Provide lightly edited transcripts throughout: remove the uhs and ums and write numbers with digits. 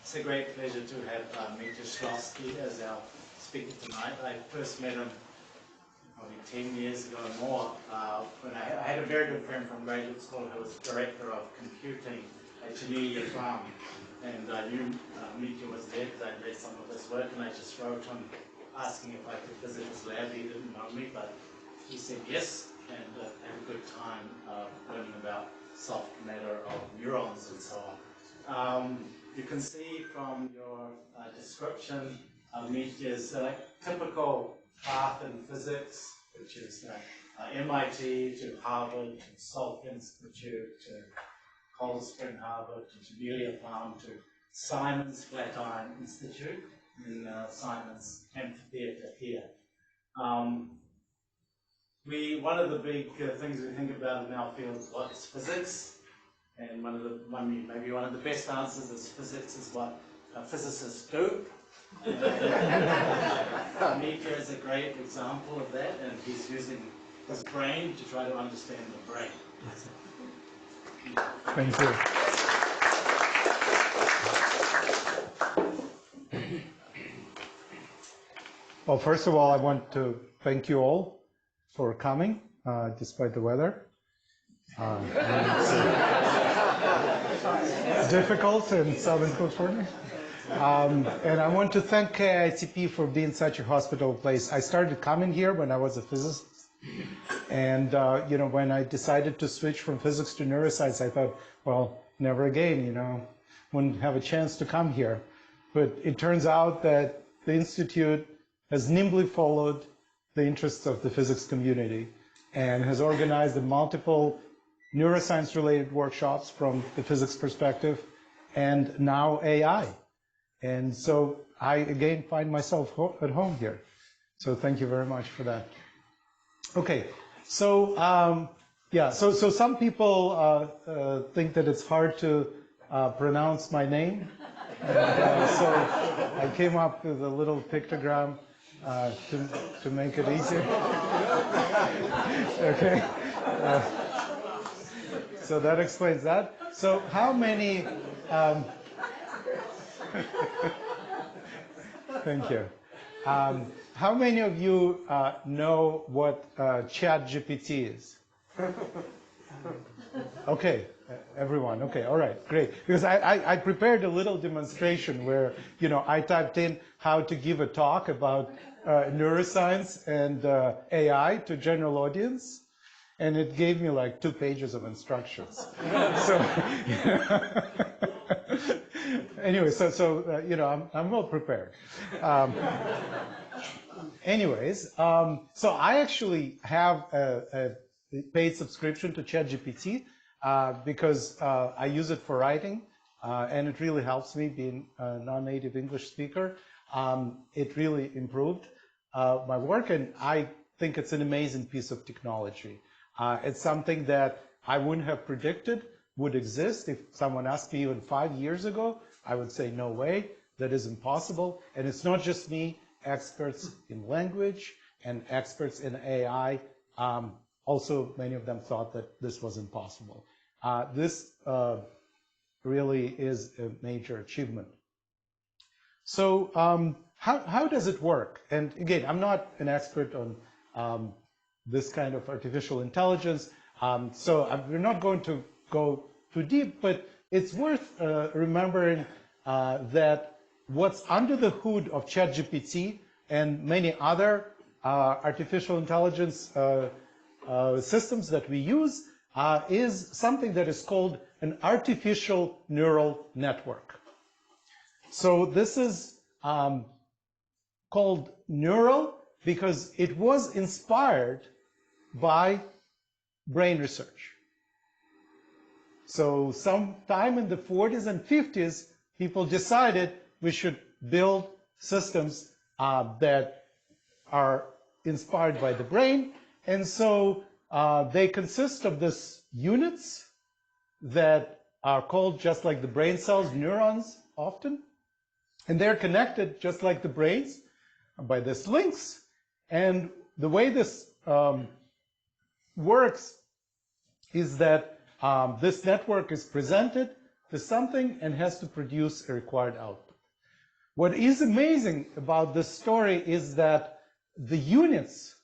It's a great pleasure to have Dmitri Chklovskii as our speaker tonight. I first met him probably 10 years ago or more when I had a very good friend from graduate school who was director of computing at Connectomics Farm. And I knew Dmitri was there because I'd read some of his work, and I just wrote him asking if I could visit his lab. He didn't know me, but he said yes, and had a good time learning about soft matter of neurons and so on. You can see from your description, Dmitri is a typical path in physics, which is MIT to Harvard to Salk Institute to Cold Spring Harvard to Jamelia Farm to Simon's Flatiron Institute in Simon's Amphitheatre here. One of the big things we think about in our field is what is physics, and maybe one of the best answers is physics is what physicists do. Dmitri is a great example of that, and he's using his brain to try to understand the brain. Thank you. Well, first of all, I want to thank you all for coming, despite the weather. It's difficult in Southern California. And I want to thank KIITP for being such a hospitable place. I started coming here when I was a physicist. And when I decided to switch from physics to neuroscience, I thought, well, never again, wouldn't have a chance to come here. But it turns out that the Institute has nimbly followed the interests of the physics community and has organized multiple neuroscience-related workshops from the physics perspective, and now AI. And so I, again, find myself at home here. So thank you very much for that. Okay, so so some people think that it's hard to pronounce my name. And, so I came up with a little pictogram to make it easier. Okay, so that explains that. So how many? Thank you. How many of you know what ChatGPT is? Okay, everyone. Okay, all right, great. Because I prepared a little demonstration where I typed in how to give a talk about neuroscience and AI to general audience, and it gave me like 2 pages of instructions. So anyway, I'm well prepared. So I actually have a paid subscription to ChatGPT because I use it for writing, and it really helps me being a non-native English speaker. It really improved my work, and I think it's an amazing piece of technology. It's something that I wouldn't have predicted would exist. If someone asked me even 5 years ago, I would say, no way, that is impossible. And it's not just me, experts in language and experts in AI, also many of them thought that this was impossible. This really is a major achievement. So how does it work? And again, I'm not an expert on this kind of artificial intelligence, so we're not going to go too deep, but it's worth remembering that what's under the hood of ChatGPT and many other artificial intelligence systems that we use is something that is called an artificial neural network. So this is called neural because it was inspired by brain research. So sometime in the 40s and 50s, people decided we should build systems that are inspired by the brain. And so they consist of these units that are called just like the brain cells, neurons often. And they're connected just like the brains by these links. And the way this works is that this network is presented. to something and has to produce a required output. What is amazing about this story is that the units,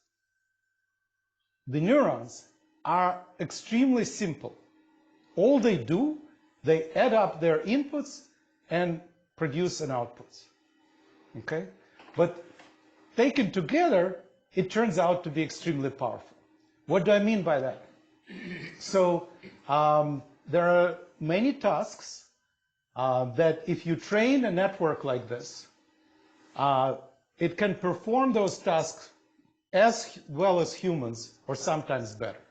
the neurons, are extremely simple. All they do, they add up their inputs and produce an output. Okay? But taken together, it turns out to be extremely powerful. What do I mean by that? So there are many tasks that if you train a network like this, it can perform those tasks as well as humans, or sometimes better.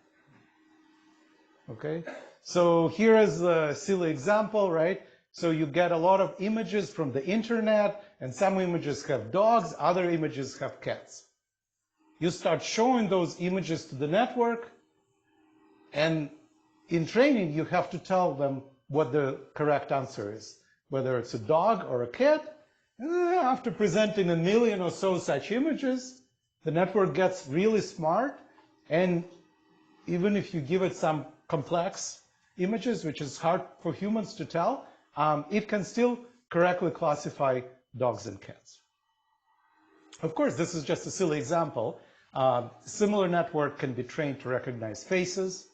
Okay? So here is a silly example, right? So you get a lot of images from the internet, and some images have dogs, other images have cats. You start showing those images to the network, and in training, you have to tell them what the correct answer is, whether it's a dog or a cat. After presenting 1 million or so such images, the network gets really smart, and even if you give it some complex images, which is hard for humans to tell, it can still correctly classify dogs and cats. Of course, this is just a silly example. Similar network can be trained to recognize faces,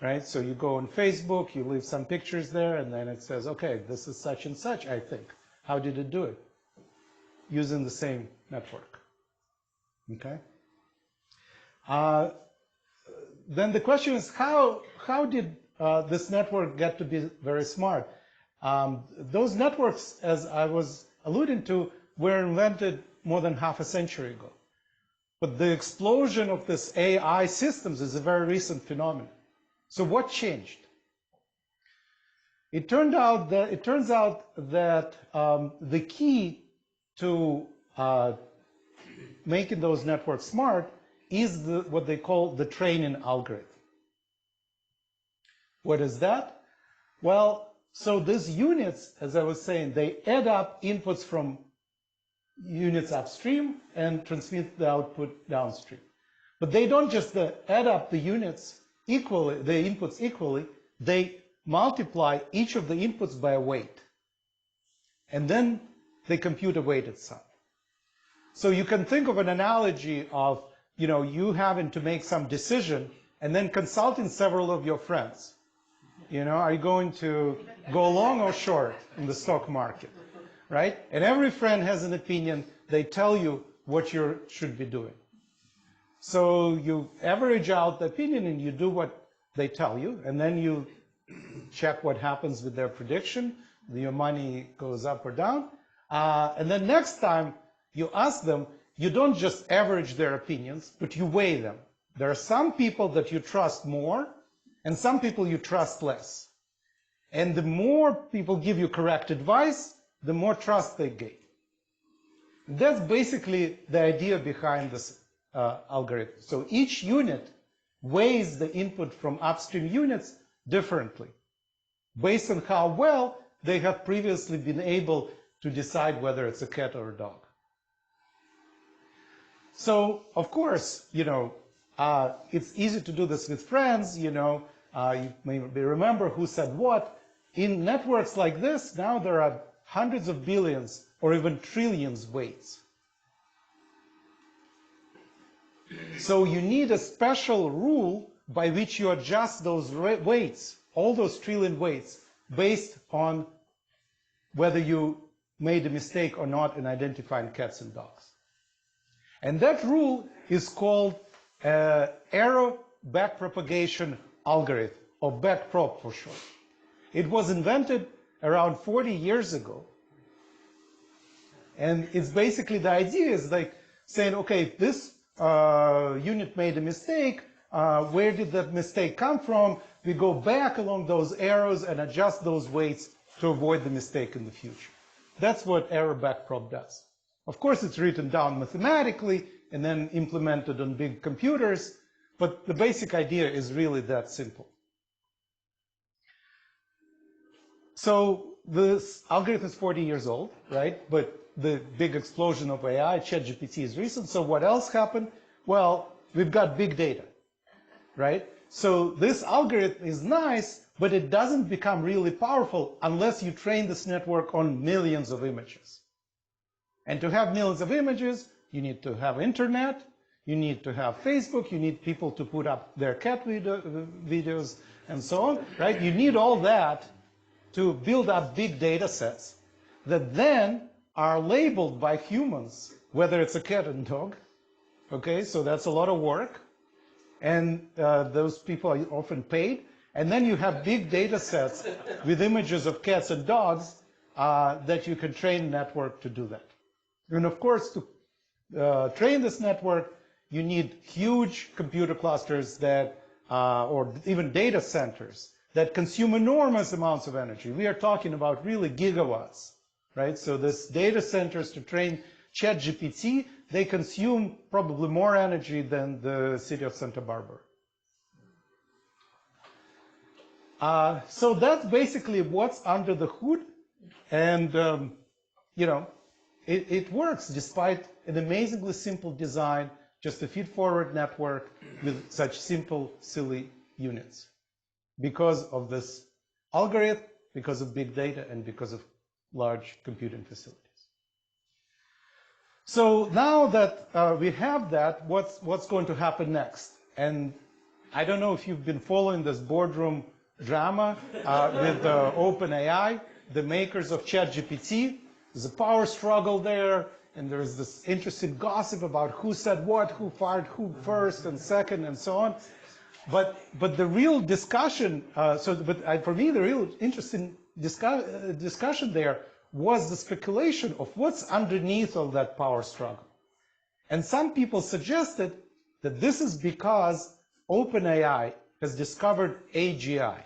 right? So you go on Facebook, you leave some pictures there, and then it says, okay, this is such and such, I think. How did it do it? Using the same network. Okay? Then the question is, how did this network get to be very smart? Those networks, as I was alluding to, were invented more than half a century ago. But the explosion of this AI systems is a very recent phenomenon. So what changed? It turns out that the key to making those networks smart is what they call the training algorithm. What is that? Well, so these units, as I was saying, they add up inputs from units upstream and transmit the output downstream. But they don't just add up the units equally, the inputs equally, they multiply each of the inputs by a weight. And then they compute a weighted sum. So you can think of an analogy of, you having to make some decision and then consulting several of your friends. Are you going to go long or short in the stock market, right? And every friend has an opinion. They tell you what you should be doing. So you average out the opinion and you do what they tell you, and then you check what happens with their prediction. Your money goes up or down. And then next time you ask them, you don't just average their opinions, but you weigh them. There are some people that you trust more, and some people you trust less. And the more people give you correct advice, the more trust they gain. That's basically the idea behind this algorithm. So each unit weighs the input from upstream units differently, based on how well they have previously been able to decide whether it's a cat or a dog. So, of course, it's easy to do this with friends, you may remember who said what. In networks like this, now there are hundreds of billions or even trillions weights. So you need a special rule by which you adjust those weights, all those trillion weights, based on whether you made a mistake or not in identifying cats and dogs. And that rule is called error backpropagation algorithm, or backprop for short. It was invented around 40 years ago. And it's basically, the idea is like saying, okay, if this unit made a mistake, where did that mistake come from? We go back along those arrows and adjust those weights to avoid the mistake in the future. That's what error backprop does. Of course, it's written down mathematically and then implemented on big computers, but the basic idea is really that simple. So this algorithm is 40 years old, right? But the big explosion of AI, ChatGPT, is recent. So what else happened? Well, we've got big data, right? So this algorithm is nice, but it doesn't become really powerful unless you train this network on millions of images. And to have millions of images, you need to have internet, you need to have Facebook, you need people to put up their cat videos and so on, right? You need all that to build up big data sets that then are labeled by humans, whether it's a cat and dog, okay? So that's a lot of work. And those people are often paid. And then you have big data sets with images of cats and dogs that you can train a network to do that. And of course, to train this network, you need huge computer clusters that, or even data centers that consume enormous amounts of energy. We are talking about really gigawatts, right? So this data centers to train ChatGPT, they consume probably more energy than the city of Santa Barbara. So that's basically what's under the hood. And, you know, it works despite an amazingly simple design, just a feed-forward network with such simple, silly units. Because of this algorithm, because of big data, and because of large computing facilities. So now that we have that, what's going to happen next? And I don't know if you've been following this boardroom drama with OpenAI, the makers of ChatGPT. There's a power struggle there, and there's this interesting gossip about who said what, who fired who first and second, and so on. But the real discussion, for me, the real interesting discussion there was the speculation of what's underneath all that power struggle. And some people suggested that this is because OpenAI has discovered AGI.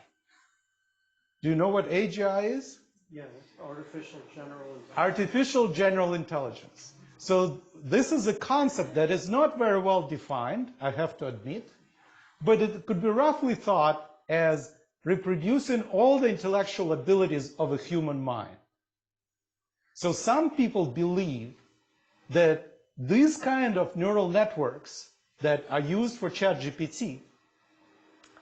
Do you know what AGI is? Yeah, artificial general intelligence. Artificial general intelligence. So this is a concept that is not very well defined, I have to admit, but it could be roughly thought as reproducing all the intellectual abilities of a human mind. So some people believe that these kind of neural networks that are used for ChatGPT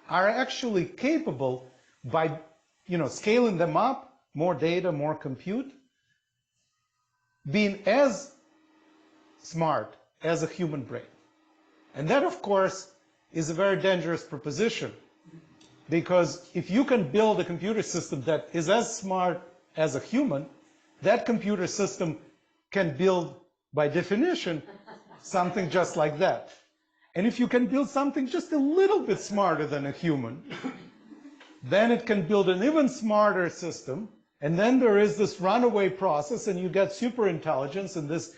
are actually capable by, scaling them up, more data, more compute, being as smart as a human brain. And that, of course, is a very dangerous proposition, because if you can build a computer system that is as smart as a human, that computer system can build, by definition, something just like that. And if you can build something just a little bit smarter than a human, then it can build an even smarter system. And then there is this runaway process, and you get super intelligence and this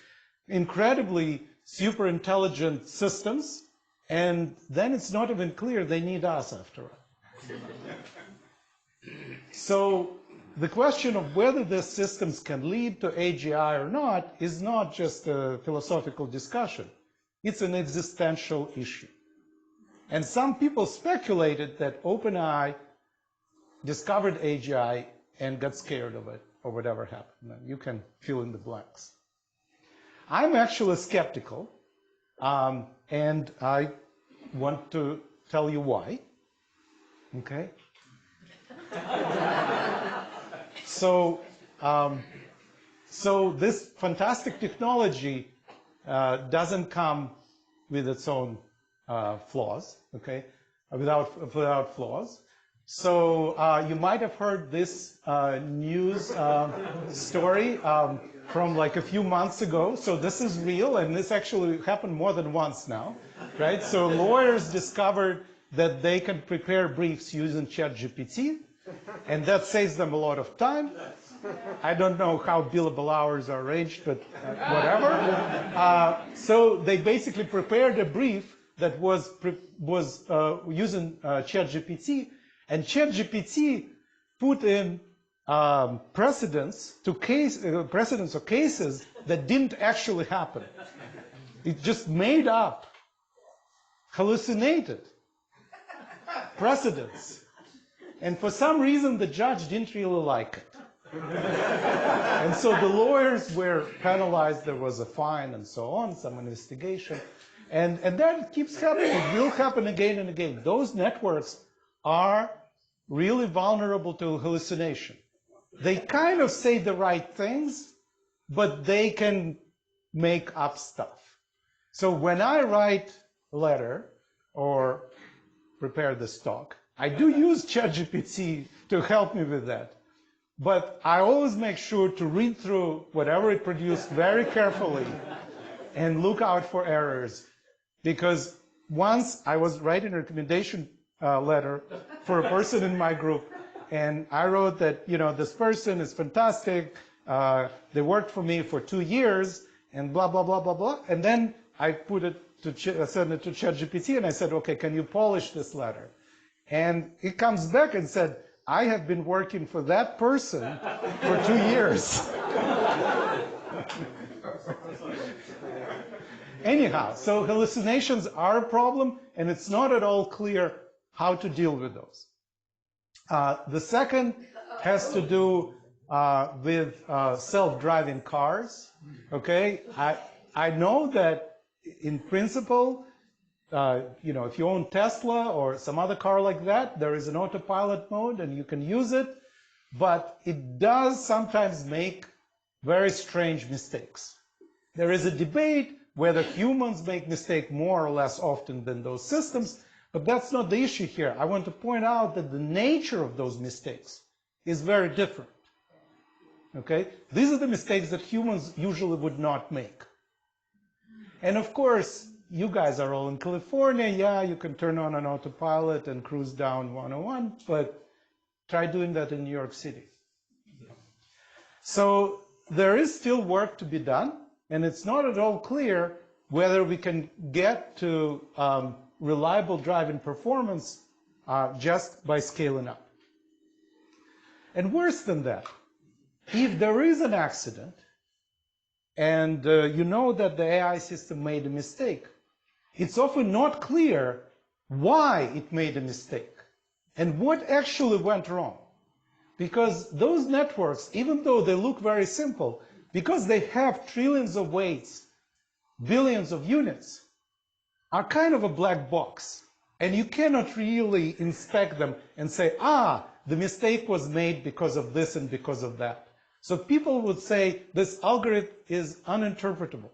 incredibly super intelligent systems. And then it's not even clear they need us after all. So the question of whether these systems can lead to AGI or not is not just a philosophical discussion. It's an existential issue. And some people speculated that OpenAI discovered AGI and got scared of it, or whatever happened. You can fill in the blanks. I'm actually skeptical, and I want to tell you why. Okay? So this fantastic technology doesn't come with its own flaws, okay? Without flaws. So you might have heard this news story from like a few months ago. So this is real, and this actually happened more than once now, right? So lawyers discovered that they can prepare briefs using ChatGPT, and that saves them a lot of time. I don't know how billable hours are arranged, but whatever. So they basically prepared a brief that was using ChatGPT, and ChatGPT put in precedents of cases that didn't actually happen. It just made up, hallucinated precedents. And for some reason, the judge didn't really like it. And so the lawyers were penalized. There was a fine and so on, some investigation. And that keeps happening. It will happen again and again. Those networks are really vulnerable to hallucination. They kind of say the right things, but they can make up stuff. So when I write a letter or prepare this talk, I do use ChatGPT to help me with that. But I always make sure to read through whatever it produced very carefully and look out for errors. Because once I was writing a recommendation letter for a person in my group, and I wrote that, you know, this person is fantastic, they worked for me for 2 years, and blah, blah, blah, blah, blah. And then I put it to send it to ChatGPT, and I said, okay, can you polish this letter? And it comes back and said, I have been working for that person for 2 years. Anyhow, so hallucinations are a problem, and it's not at all clear how to deal with those. The second has to do with self-driving cars. Okay, I know that in principle, you know, if you own Tesla or some other car like that, there is an autopilot mode and you can use it, but it does sometimes make very strange mistakes. There is a debate whether humans make mistakes more or less often than those systems, but that's not the issue here. I want to point out that the nature of those mistakes is very different. Okay? These are the mistakes that humans usually would not make. And of course, you guys are all in California. Yeah, you can turn on an autopilot and cruise down 101, but try doing that in New York City. So there is still work to be done, and it's not at all clear whether we can get to reliable driving performance just by scaling up. And worse than that, if there is an accident, and you know that the AI system made a mistake, it's often not clear why it made a mistake and what actually went wrong. Because those networks, even though they look very simple, because they have trillions of weights, billions of units, are kind of a black box. And you cannot really inspect them and say, ah, the mistake was made because of this and because of that. So people would say this algorithm is uninterpretable.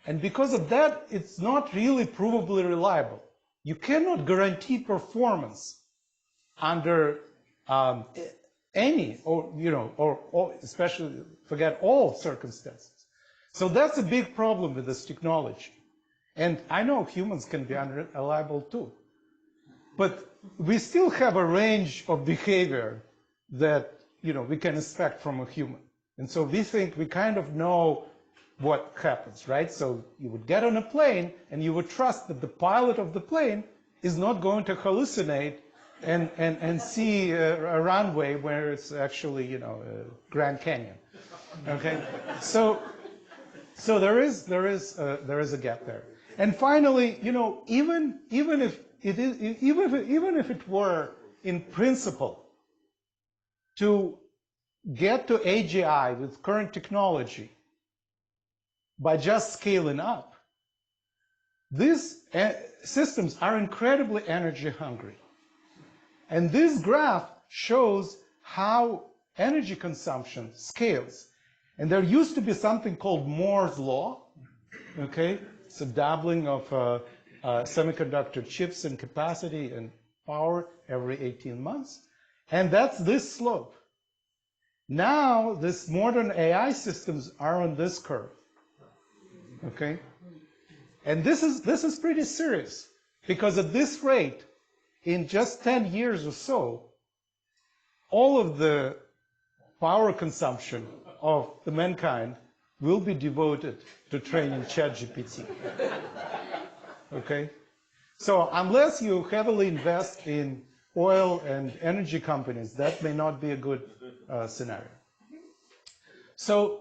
And because of that, it's not really provably reliable. You cannot guarantee performance under any, or you know, or especially forget all circumstances. So that's a big problem with this technology. And I know humans can be unreliable too. But we still have a range of behavior that, you know, we can expect from a human. And so we think we kind of know what happens, right? So you would get on a plane and you would trust that the pilot of the plane is not going to hallucinate and see a runway where it's actually, you know, Grand Canyon. Okay? So there is a gap there. And finally, you know, even if it were in principle to get to AGI with current technology by just scaling up, these systems are incredibly energy hungry. And this graph shows how energy consumption scales. And there used to be something called Moore's law, okay? It's a doubling of semiconductor chips in capacity and power every 18 months. And that's this slope. Now, these modern AI systems are on this curve, okay? And this is pretty serious, because at this rate, in just 10 years or so, all of the power consumption of the mankind will be devoted to training ChatGPT. Okay? So unless you heavily invest in oil and energy companies, that may not be a good scenario. So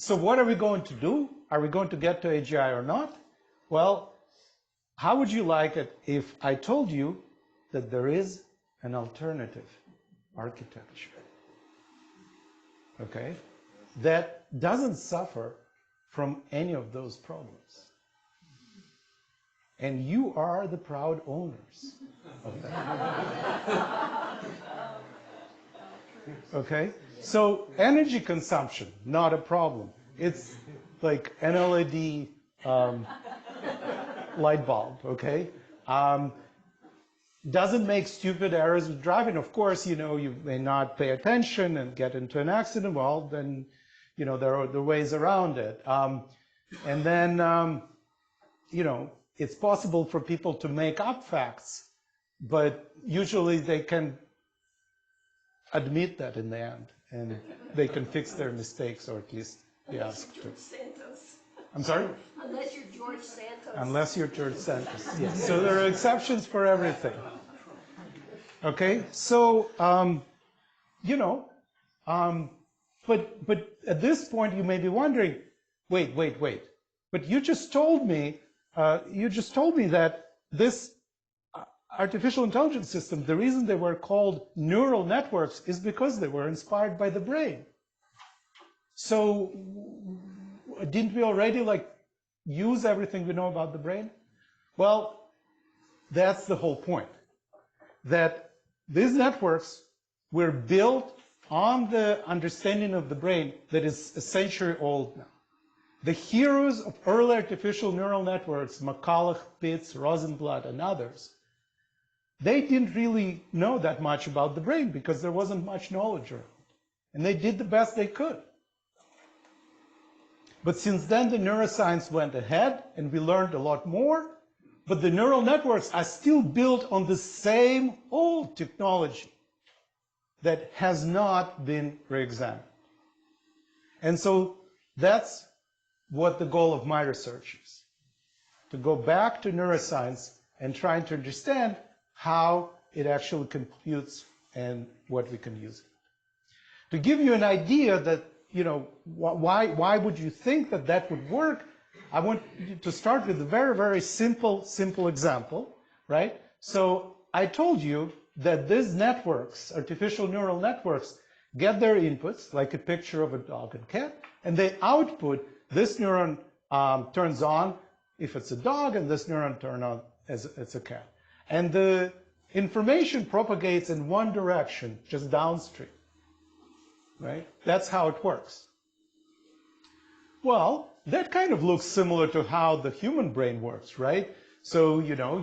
what are we going to do? Are we going to get to AGI or not? Well, how would you like it if I told you that there is an alternative architecture, okay, that doesn't suffer from any of those problems? and you are the proud owners of that. Okay? So energy consumption, not a problem. It's like an LED light bulb, okay? Doesn't make stupid errors with driving. Of course, you know, you may not pay attention and get into an accident. Well, then, you know, there are ways around it. And then, you know, it's possible for people to make up facts, but usually they can admit that in the end, and they can fix their mistakes, or at least be asked to. I'm sorry? Unless you're George Santos. Unless you're George Santos, yes. So there are exceptions for everything. Okay, so, you know, but at this point you may be wondering, wait. But you just told me that this artificial intelligence system, the reason they were called neural networks is because they were inspired by the brain. So didn't we already like use everything we know about the brain? Well, that's the whole point. That these networks were built on the understanding of the brain that is a century old now. The heroes of early artificial neural networks, McCulloch, Pitts, Rosenblatt, and others, they didn't really know that much about the brain because there wasn't much knowledge around. And they did the best they could. But since then, the neuroscience went ahead, and we learned a lot more. But the neural networks are still built on the same old technology that has not been re-examined. And so that's what the goal of my research is, to go back to neuroscience and try to understand how it actually computes and what we can use it. To give you an idea that, you know, why would you think that that would work, I want you to start with a very, very simple example, right? So I told you that these networks, artificial neural networks, get their inputs, like a picture of a dog and cat, and they output, this neuron turns on if it's a dog, and this neuron turns on as it's a cat. And the information propagates in one direction, just downstream, right? That's how it works. Well, that kind of looks similar to how the human brain works, right? So, you know,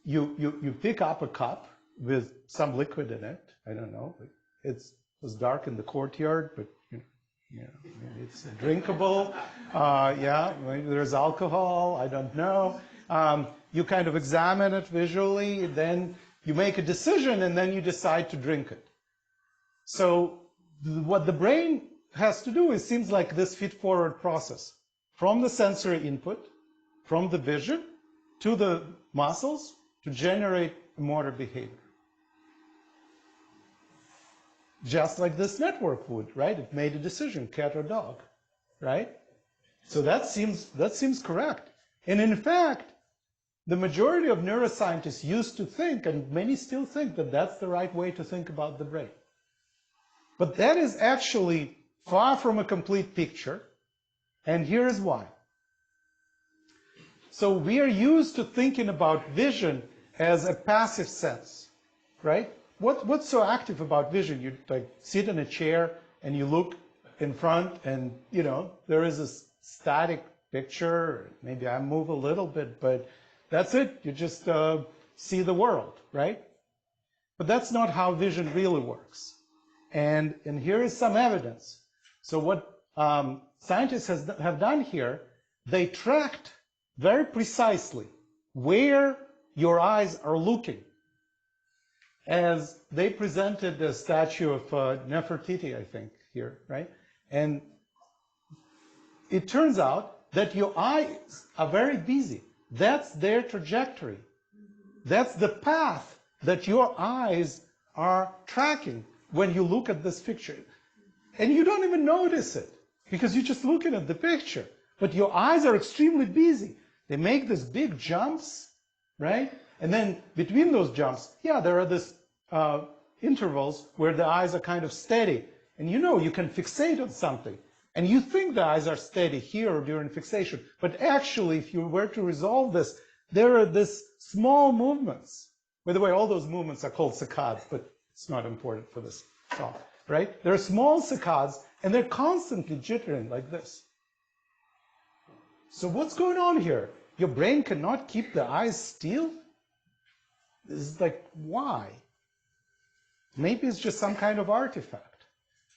you pick up a cup with some liquid in it. I don't know. It was dark in the courtyard, but you know, maybe it's drinkable. Yeah, maybe there's alcohol. I don't know. You kind of examine it visually, then you make a decision, and then you decide to drink it. So what the brain has to do is seems like this feed-forward process from the sensory input, from the vision to the muscles to generate motor behavior. Just like this network would, right? It made a decision, cat or dog, right? So that seems correct. And in fact, the majority of neuroscientists used to think, and many still think, that that's the right way to think about the brain. But that is actually far from a complete picture, and here's why. So we are used to thinking about vision as a passive sense, right? What's so active about vision? You like sit in a chair and you look in front, and you know there is a static picture. Maybe I move a little bit, but that's it. You just see the world, right? But that's not how vision really works. And here is some evidence. So what scientists have done here, they tracked very precisely where your eyes are looking as they presented the statue of Nefertiti, I think, here, right? And it turns out that your eyes are very busy. That's their trajectory. That's the path that your eyes are tracking when you look at this picture. And you don't even notice it because you're just looking at the picture. But your eyes are extremely busy. They make these big jumps, right? And then between those jumps, yeah, there are these intervals where the eyes are kind of steady. And you know, you can fixate on something. And you think the eyes are steady here during fixation. But actually, if you were to resolve this, there are these small movements. By the way, all those movements are called saccades, but it's not important for this talk, right? There are small saccades, and they're constantly jittering like this. So what's going on here? Your brain cannot keep the eyes still? This is like, why? Maybe it's just some kind of artifact.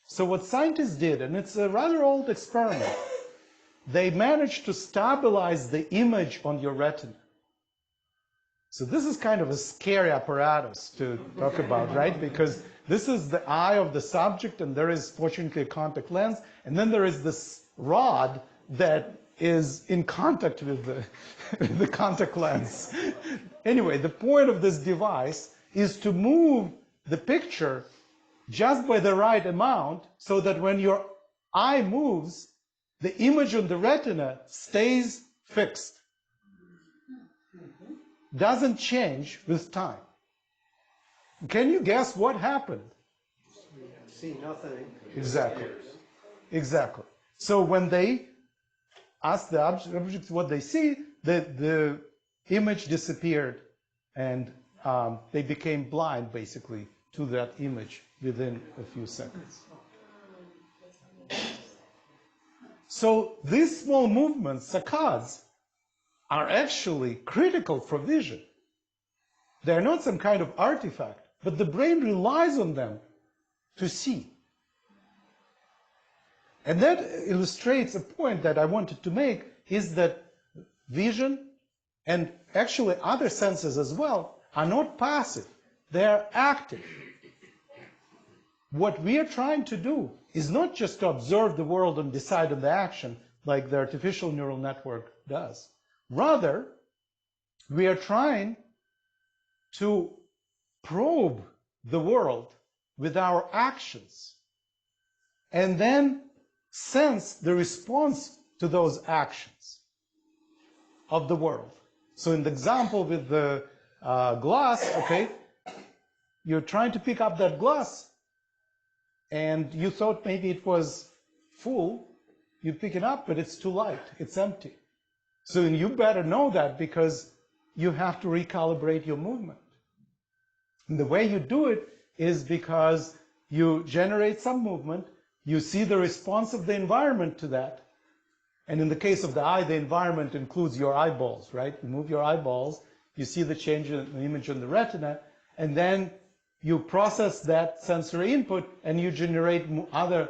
So what scientists did, and it's a rather old experiment, they managed to stabilize the image on your retina. So this is kind of a scary apparatus to talk about, right? Because this is the eye of the subject, and there is fortunately a contact lens, and then there is this rod that is in contact with the contact lens. Anyway, the point of this device is to move the picture just by the right amount so that when your eye moves, the image on the retina stays fixed. Doesn't change with time. Can you guess what happened? See nothing. Exactly. Exactly. So when they ask the objects what they see, the image disappeared, and they became blind, basically, to that image within a few seconds. So these small movements, saccades, are actually critical for vision. They're not some kind of artifact, but the brain relies on them to see. And that illustrates a point that I wanted to make, is that vision and actually other senses as well are not passive. They are active. What we are trying to do is not just to observe the world and decide on the action like the artificial neural network does. Rather, we are trying to probe the world with our actions and then sense the response to those actions of the world. So in the example with the glass, okay, you're trying to pick up that glass and you thought maybe it was full. You pick it up, but it's too light, it's empty. So you better know that, because you have to recalibrate your movement. And the way you do it is because you generate some movement, you see the response of the environment to that. And in the case of the eye, the environment includes your eyeballs, right? You move your eyeballs, you see the change in the image on the retina, and then you process that sensory input and you generate another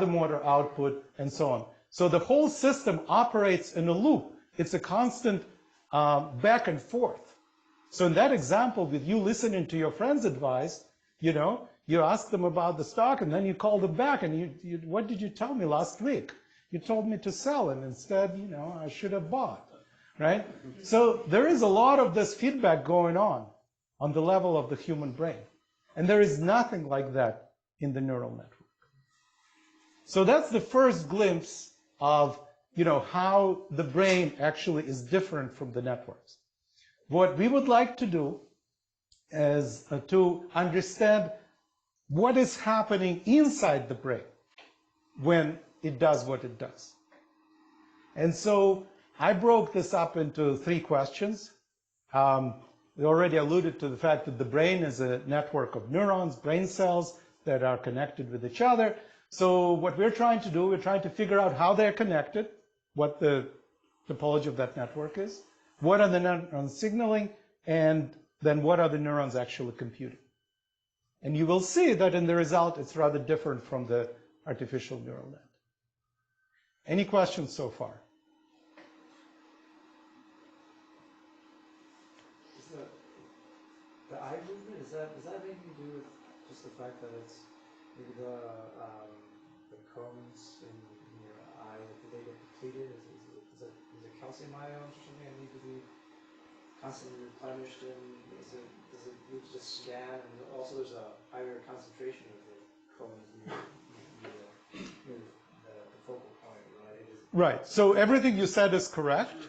motor output and so on. So the whole system operates in a loop. It's a constant back and forth. So in that example, with you listening to your friend's advice, you know, you ask them about the stock and then you call them back and you what did you tell me last week? You told me to sell, and instead, you know, I should have bought, right? So there is a lot of this feedback going on the level of the human brain. And there is nothing like that in the neural network. So that's the first glimpse of, you know, how the brain actually is different from the networks. What we would like to do is to understand what is happening inside the brain when it does what it does. And so I broke this up into 3 questions. We already alluded to the fact that the brain is a network of neurons, brain cells that are connected with each other. So what we're trying to do, we're trying to figure out how they're connected, what the topology of that network is, what are the neurons signaling, and then what are the neurons actually computing. And you will see that in the result, it's rather different from the artificial neural net. Any questions so far? The eye movement, does that have anything to do with just the fact that it's maybe the cones in your eye, do they get depleted? Is it calcium ions or something that need to be constantly replenished? And does it need to just scan? And also there's a higher concentration of the cones near the focal point, right? Right. So everything you said is correct.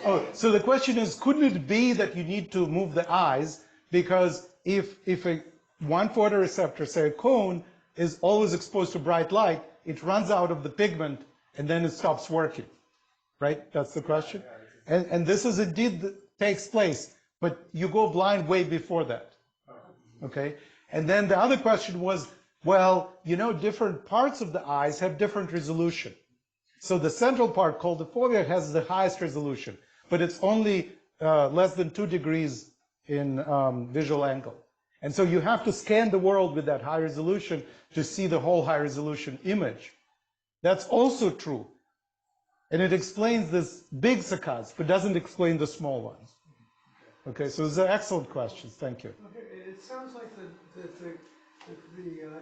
Oh, so the question is, couldn't it be that you need to move the eyes, because if one photoreceptor, say a cone, is always exposed to bright light, it runs out of the pigment and then it stops working, right? That's the question. And this is indeed takes place, but you go blind way before that. Okay? And then the other question was, well, you know, different parts of the eyes have different resolution. So the central part called the fovea has the highest resolution, but it's only less than 2 degrees in visual angle. And so you have to scan the world with that high resolution to see the whole high resolution image. That's also true. And it explains this big saccades, but doesn't explain the small ones. Okay, so those are excellent questions. Thank you. Okay, it sounds like the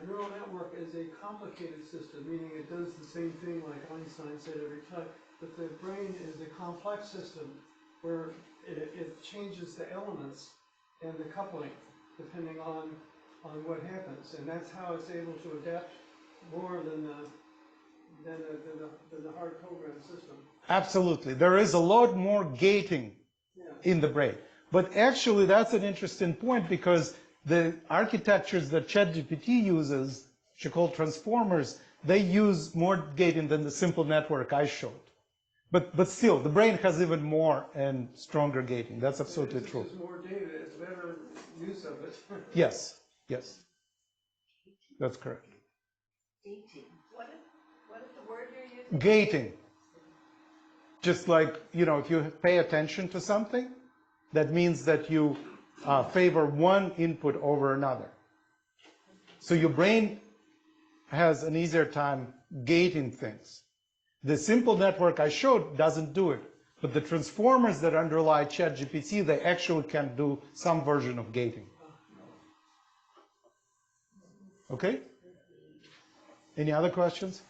neural network is a complicated system, meaning it does the same thing like Einstein said every time, but the brain is a complex system where it changes the elements and the coupling depending on what happens, and that's how it's able to adapt more than the hard program system. Absolutely. There is a lot more gating in the brain. But actually, that's an interesting point because the architectures that ChatGPT uses, which are called transformers, they use more gating than the simple network I showed. But still, the brain has even more and stronger gating. That's absolutely true. It's more data, it's better use of it. Yes, yes. That's correct. Gating. What is the word you're using? Gating. Just like, you know, if you pay attention to something, that means that you favor one input over another. So your brain has an easier time gating things. The simple network I showed doesn't do it, but the transformers that underlie ChatGPT, they actually can do some version of gating. Okay? Any other questions?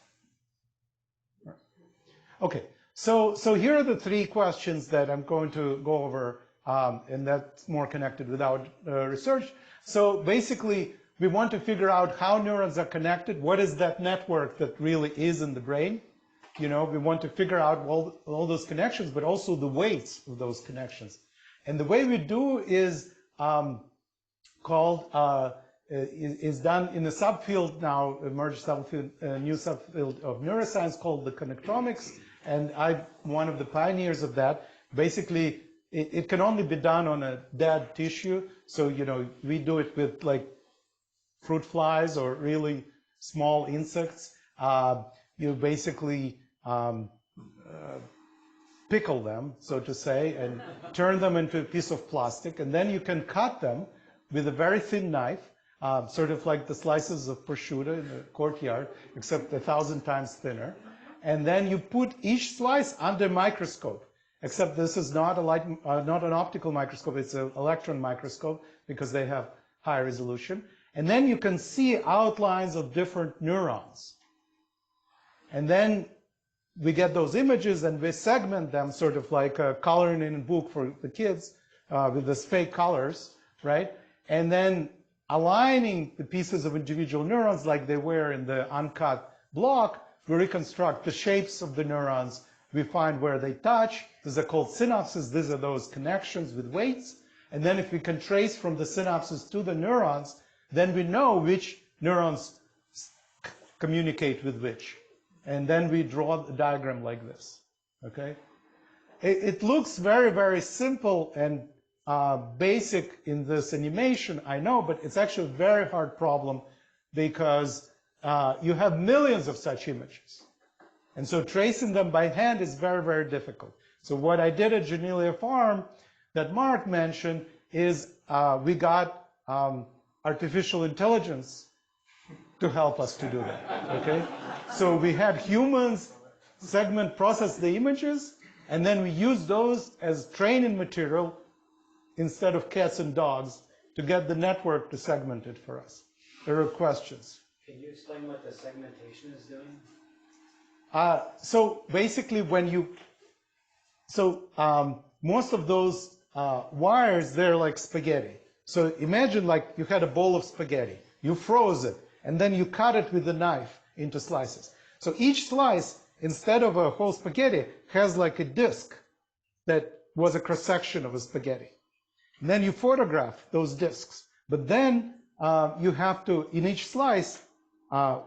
Okay, so here are the 3 questions that I'm going to go over, and that's more connected with our research. So basically, we want to figure out how neurons are connected. What is that network that really is in the brain? You know, we want to figure out all those connections, but also the weights of those connections. And the way we do is is done in a subfield now, a merged subfield, a new subfield of neuroscience called the Connectomics, and I'm one of the pioneers of that. Basically, it can only be done on a dead tissue, so you know we do it with like fruit flies or really small insects. You basically pickle them, so to say, and turn them into a piece of plastic, and then you can cut them with a very thin knife, sort of like the slices of prosciutto in the courtyard, except 1,000 times thinner. And then you put each slice under a microscope, except this is not not an optical microscope, it's an electron microscope because they have high resolution. And then you can see outlines of different neurons. And then we get those images and we segment them sort of like a coloring in a book for the kids with these fake colors, right? And then aligning the pieces of individual neurons like they were in the uncut block, we reconstruct the shapes of the neurons. We find where they touch. These are called synapses. These are those connections with weights. And then if we can trace from the synapses to the neurons, then we know which neurons communicate with which. And then we draw the diagram like this, okay? It looks very, very simple and basic in this animation, I know, but it's actually a very hard problem because you have millions of such images. And so tracing them by hand is very, very difficult. So what I did at Janelia Farm that Mark mentioned is we got artificial intelligence to help us to do that, okay? So we had humans segment process the images, and then we use those as training material instead of cats and dogs to get the network to segment it for us. There are questions. Can you explain what the segmentation is doing? So basically most of those wires, they're like spaghetti. So imagine like you had a bowl of spaghetti. You froze it, and then you cut it with a knife into slices. So each slice, instead of a whole spaghetti, has like a disc that was a cross-section of a spaghetti. And then you photograph those discs. But then you have to, in each slice,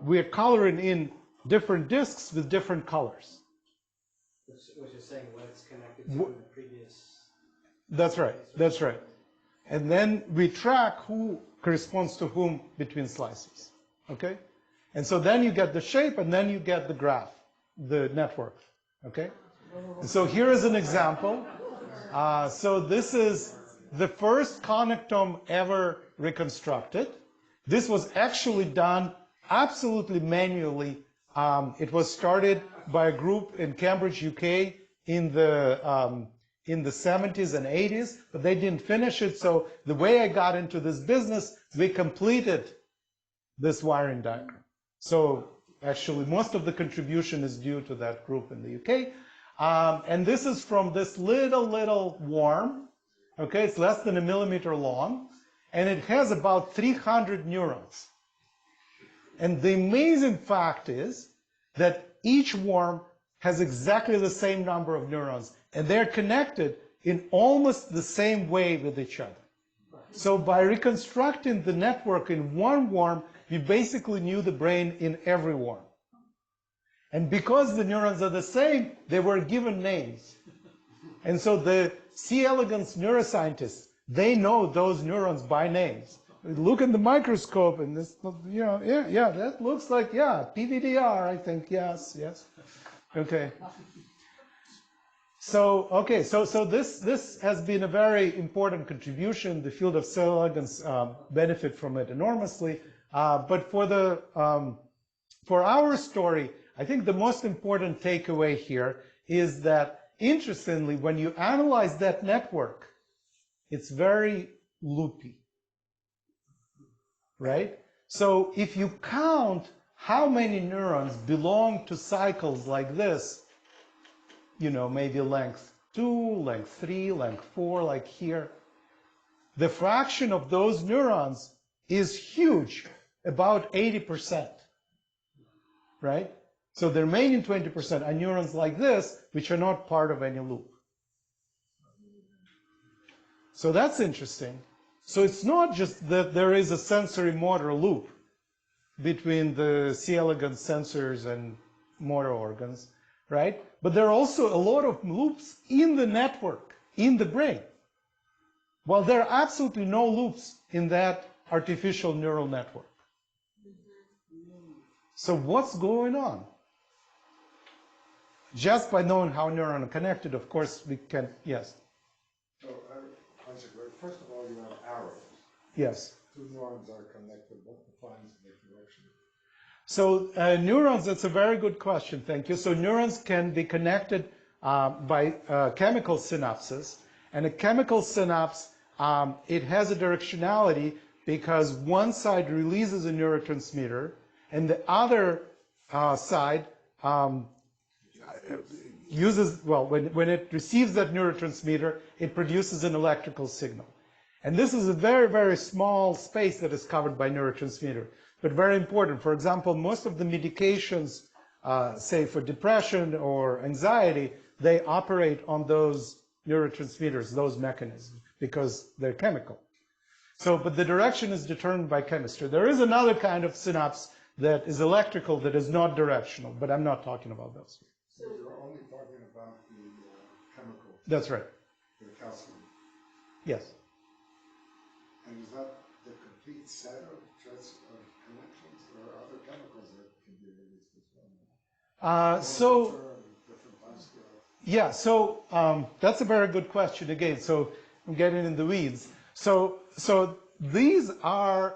we're coloring in different discs with different colors. Which is saying what it's connected to in the previous. That's right. That's right. And then we track who corresponds to whom between slices. Okay? And so then you get the shape, and then you get the graph, the network. Okay? And so here is an example. So this is the first connectome ever reconstructed. This was actually done absolutely manually. It was started by a group in Cambridge, UK, in the 70s and 80s, but they didn't finish it. So the way I got into this business, we completed this wiring diagram. So actually, most of the contribution is due to that group in the UK. And this is from this little worm. Okay, it's less than 1 millimeter long, and it has about 300 neurons. And the amazing fact is that each worm has exactly the same number of neurons, and they're connected in almost the same way with each other. So by reconstructing the network in one worm, we basically knew the brain in every worm. And because the neurons are the same, they were given names. And so the C. elegans neuroscientists, they know those neurons by names. They look in the microscope and this, you know, yeah, that looks like, yeah, PVDR, I think, yes. Okay. So, okay, so this has been a very important contribution. The field of C. elegans benefit from it enormously. But for our story, I think the most important takeaway here is that, interestingly, when you analyze that network, it's very loopy, right? So if you count how many neurons belong to cycles like this, you know, maybe length 2, length 3, length 4, like here, the fraction of those neurons is huge, about 80%, right? So the remaining 20% are neurons like this, which are not part of any loop. So that's interesting. So it's not just that there is a sensory motor loop between the C. elegans sensors and motor organs, right? But there are also a lot of loops in the network, in the brain. Well, there are absolutely no loops in that artificial neural network. So what's going on? Just by knowing how neurons are connected, of course, we can, yes. So, first of all, you have arrows. Yes. Two neurons are connected. What defines the connection? So neurons, that's a very good question, thank you. So neurons can be connected by chemical synapses. And a chemical synapse, it has a directionality because one side releases a neurotransmitter and the other side uses, well, when it receives that neurotransmitter, it produces an electrical signal. And this is a very, very small space that is covered by neurotransmitter, but very important. For example, most of the medications, say for depression or anxiety, they operate on those neurotransmitters, those mechanisms, because they're chemical. So, but the direction is determined by chemistry. There is another kind of synapse that is electrical that is not directional, but I'm not talking about those. So you're only talking about the chemical. That's right. The calcium. Yes. And is that the complete set of connections, or other chemicals that can be released as well? Yeah, so that's a very good question again. So I'm getting in the weeds. So these are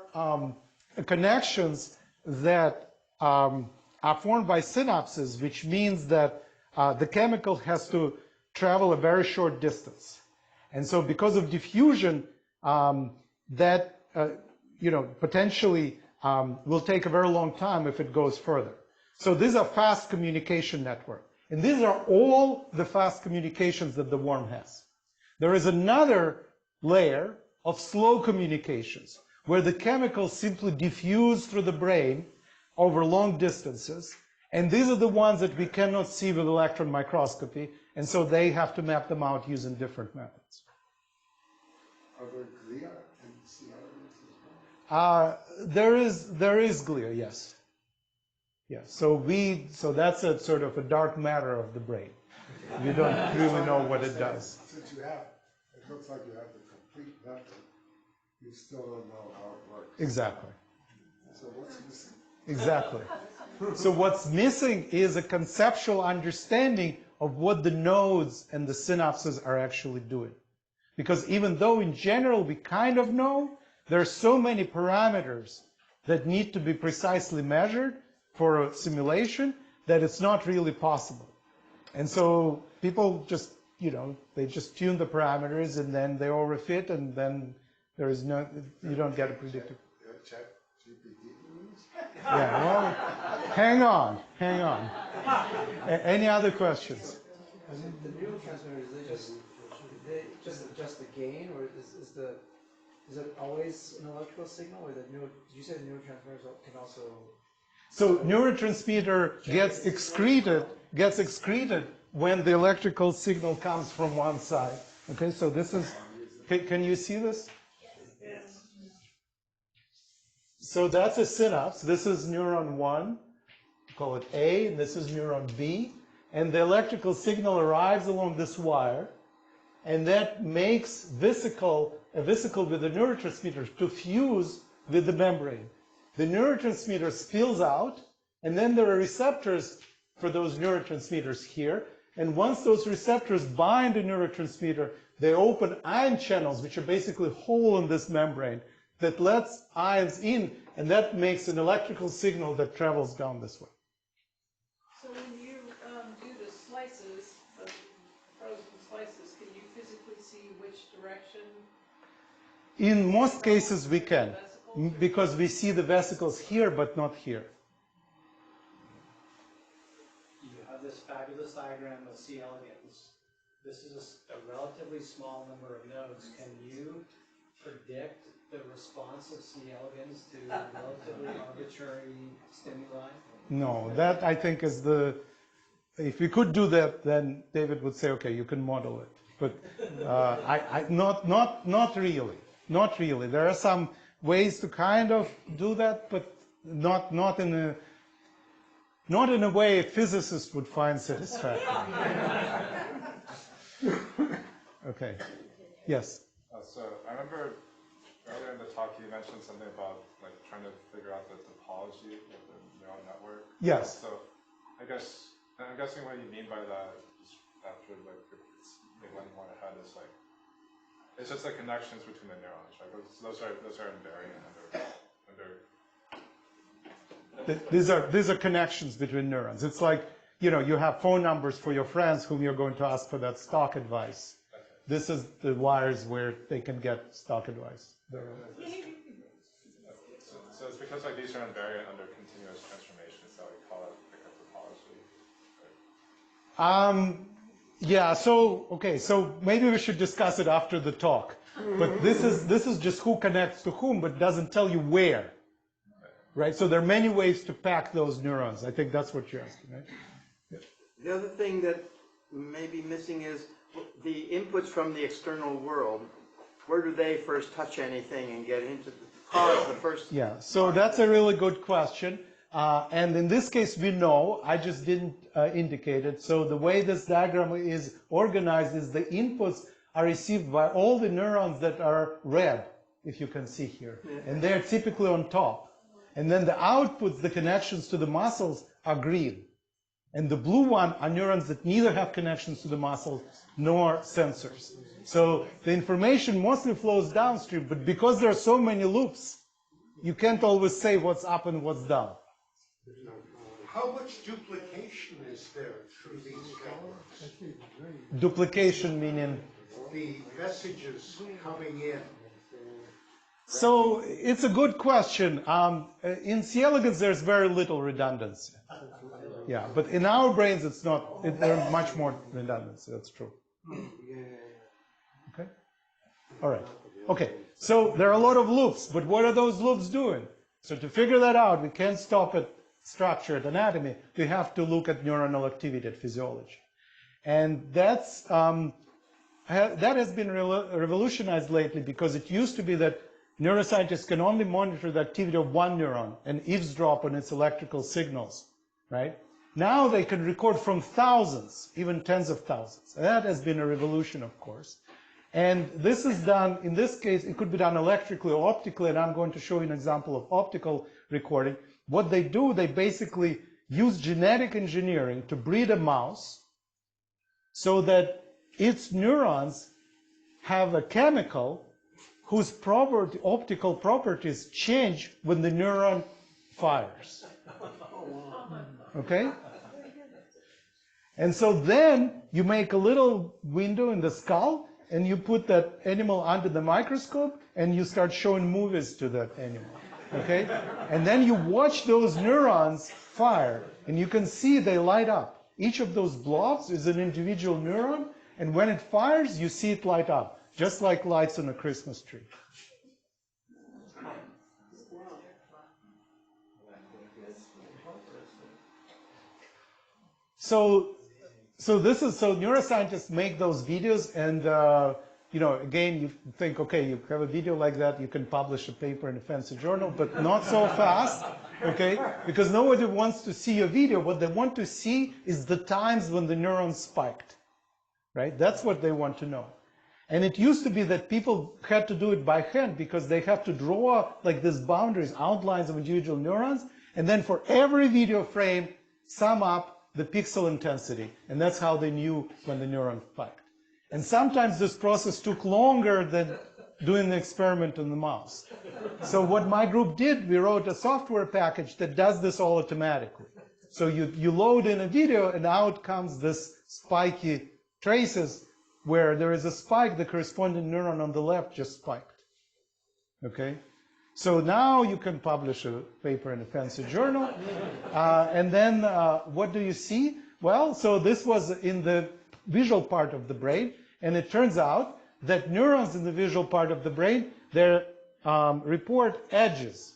connections that are formed by synapses, which means that the chemical has to travel a very short distance. And so because of diffusion, that potentially will take a very long time if it goes further. So these are fast communication network. And these are all the fast communications that the worm has. There is another layer of slow communications where the chemicals simply diffuse through the brain over long distances. And these are the ones that we cannot see with electron microscopy. And so they have to map them out using different methods. Are there glia and C. elegans as well? There is glia, yes. Yeah, so that's a sort of a dark matter of the brain. We don't really know what it does. Since you have, it looks like you have the complete method, you still don't know how it works. Exactly. So what's missing? Exactly. So what's missing is a conceptual understanding of what the nodes and the synapses are actually doing. Because even though in general we kind of know, there are so many parameters that need to be precisely measured for a simulation that it's not really possible. And so people just, they just tune the parameters and then they overfit and then there is no, you don't get a predictive. ChatGPT? Yeah, well, hang on. Any other questions? The neurotransmitters, they just adjust the gain, or is it always an electrical signal, or did you say the neurotransmitters can also? So neurotransmitter gets excreted when the electrical signal comes from one side. Okay, so this is, can you see this? So that's a synapse. This is neuron 1, call it A, and this is neuron B. And the electrical signal arrives along this wire, and that makes a vesicle with the neurotransmitter to fuse with the membrane. The neurotransmitter spills out, and then there are receptors for those neurotransmitters here. And once those receptors bind the neurotransmitter, they open ion channels, which are basically a hole in this membrane that lets ions in, and that makes an electrical signal that travels down this way. So when you do the slices, the frozen slices, can you physically see which direction? In most cases we can, because we see the vesicles here but not here. You have this fabulous diagram of C. elegans. This is a relatively small number of nodes. Can you predict the response of C. elegans to relatively arbitrary stimuli? No, that I think is the, if we could do that, then David would say, okay, you can model it. But not really. Not really. There are some ways to kind of do that, but not in a way a physicist would find satisfactory. Okay. Yes. So I remember earlier in the talk you mentioned something about like trying to figure out the topology of the neural network. Yes. So I'm guessing what you mean by that, just after like one more ahead, is like it's just the connections between the neurons, right? Those are invariant under. These are connections between neurons. It's like, you have phone numbers for your friends whom you're going to ask for that stock advice. Okay. This is the wires where they can get stock advice. So it's because like these are invariant under continuous transformations that we call it like a topology. Yeah. So maybe we should discuss it after the talk. But this is just who connects to whom, but doesn't tell you where. Right? So there are many ways to pack those neurons. I think that's what you're asking, right? Yeah. The other thing that may be missing is the inputs from the external world. Where do they first touch anything and get into the first? Yeah, so that's a really good question. And in this case, we know, I just didn't indicate it. So the way this diagram is organized is the inputs are received by all the neurons that are red, if you can see here. And they're typically on top. And then the outputs, the connections to the muscles, are green. And the blue one are neurons that neither have connections to the muscles nor sensors. So the information mostly flows downstream, but because there are so many loops, you can't always say what's up and what's down. How much duplication is there through these networks? Duplication meaning? The messages coming in. So it's a good question. In C. elegans, there's very little redundancy. Yeah, but in our brains, it's not. There's much more redundancy. That's true. Okay. All right. Okay. So there are a lot of loops, but what are those loops doing? So to figure that out, we can't stop at structure, at anatomy. We have to look at neuronal activity, at physiology, and that has been revolutionized lately because it used to be that neuroscientists can only monitor the activity of one neuron and eavesdrop on its electrical signals, right? Now they can record from thousands, even tens of thousands. And that has been a revolution, of course. And this is done, in this case, it could be done electrically or optically, and I'm going to show you an example of optical recording. What they do, they basically use genetic engineering to breed a mouse so that its neurons have a chemical whose optical properties change when the neuron fires. Okay? And so then you make a little window in the skull, and you put that animal under the microscope, and you start showing movies to that animal. Okay? And then you watch those neurons fire, and you can see they light up. Each of those blobs is an individual neuron, and when it fires, you see it light up, just like lights on a Christmas tree. So neuroscientists make those videos, and you know, again, you think, okay, you have a video like that, you can publish a paper in a fancy journal, but not so fast, okay? Because nobody wants to see your video. What they want to see is the times when the neurons spiked, right? That's what they want to know. And it used to be that people had to do it by hand because they have to draw like these boundaries, outlines of individual neurons, and then for every video frame, sum up the pixel intensity. And that's how they knew when the neuron spiked. And sometimes this process took longer than doing the experiment on the mouse. So what my group did, we wrote a software package that does this all automatically. So you load in a video, and out comes this spiky traces where there is a spike, the corresponding neuron on the left just spiked. Okay? So now you can publish a paper in a fancy journal. And then what do you see? Well, so this was in the visual part of the brain. And it turns out that neurons in the visual part of the brain, they report edges.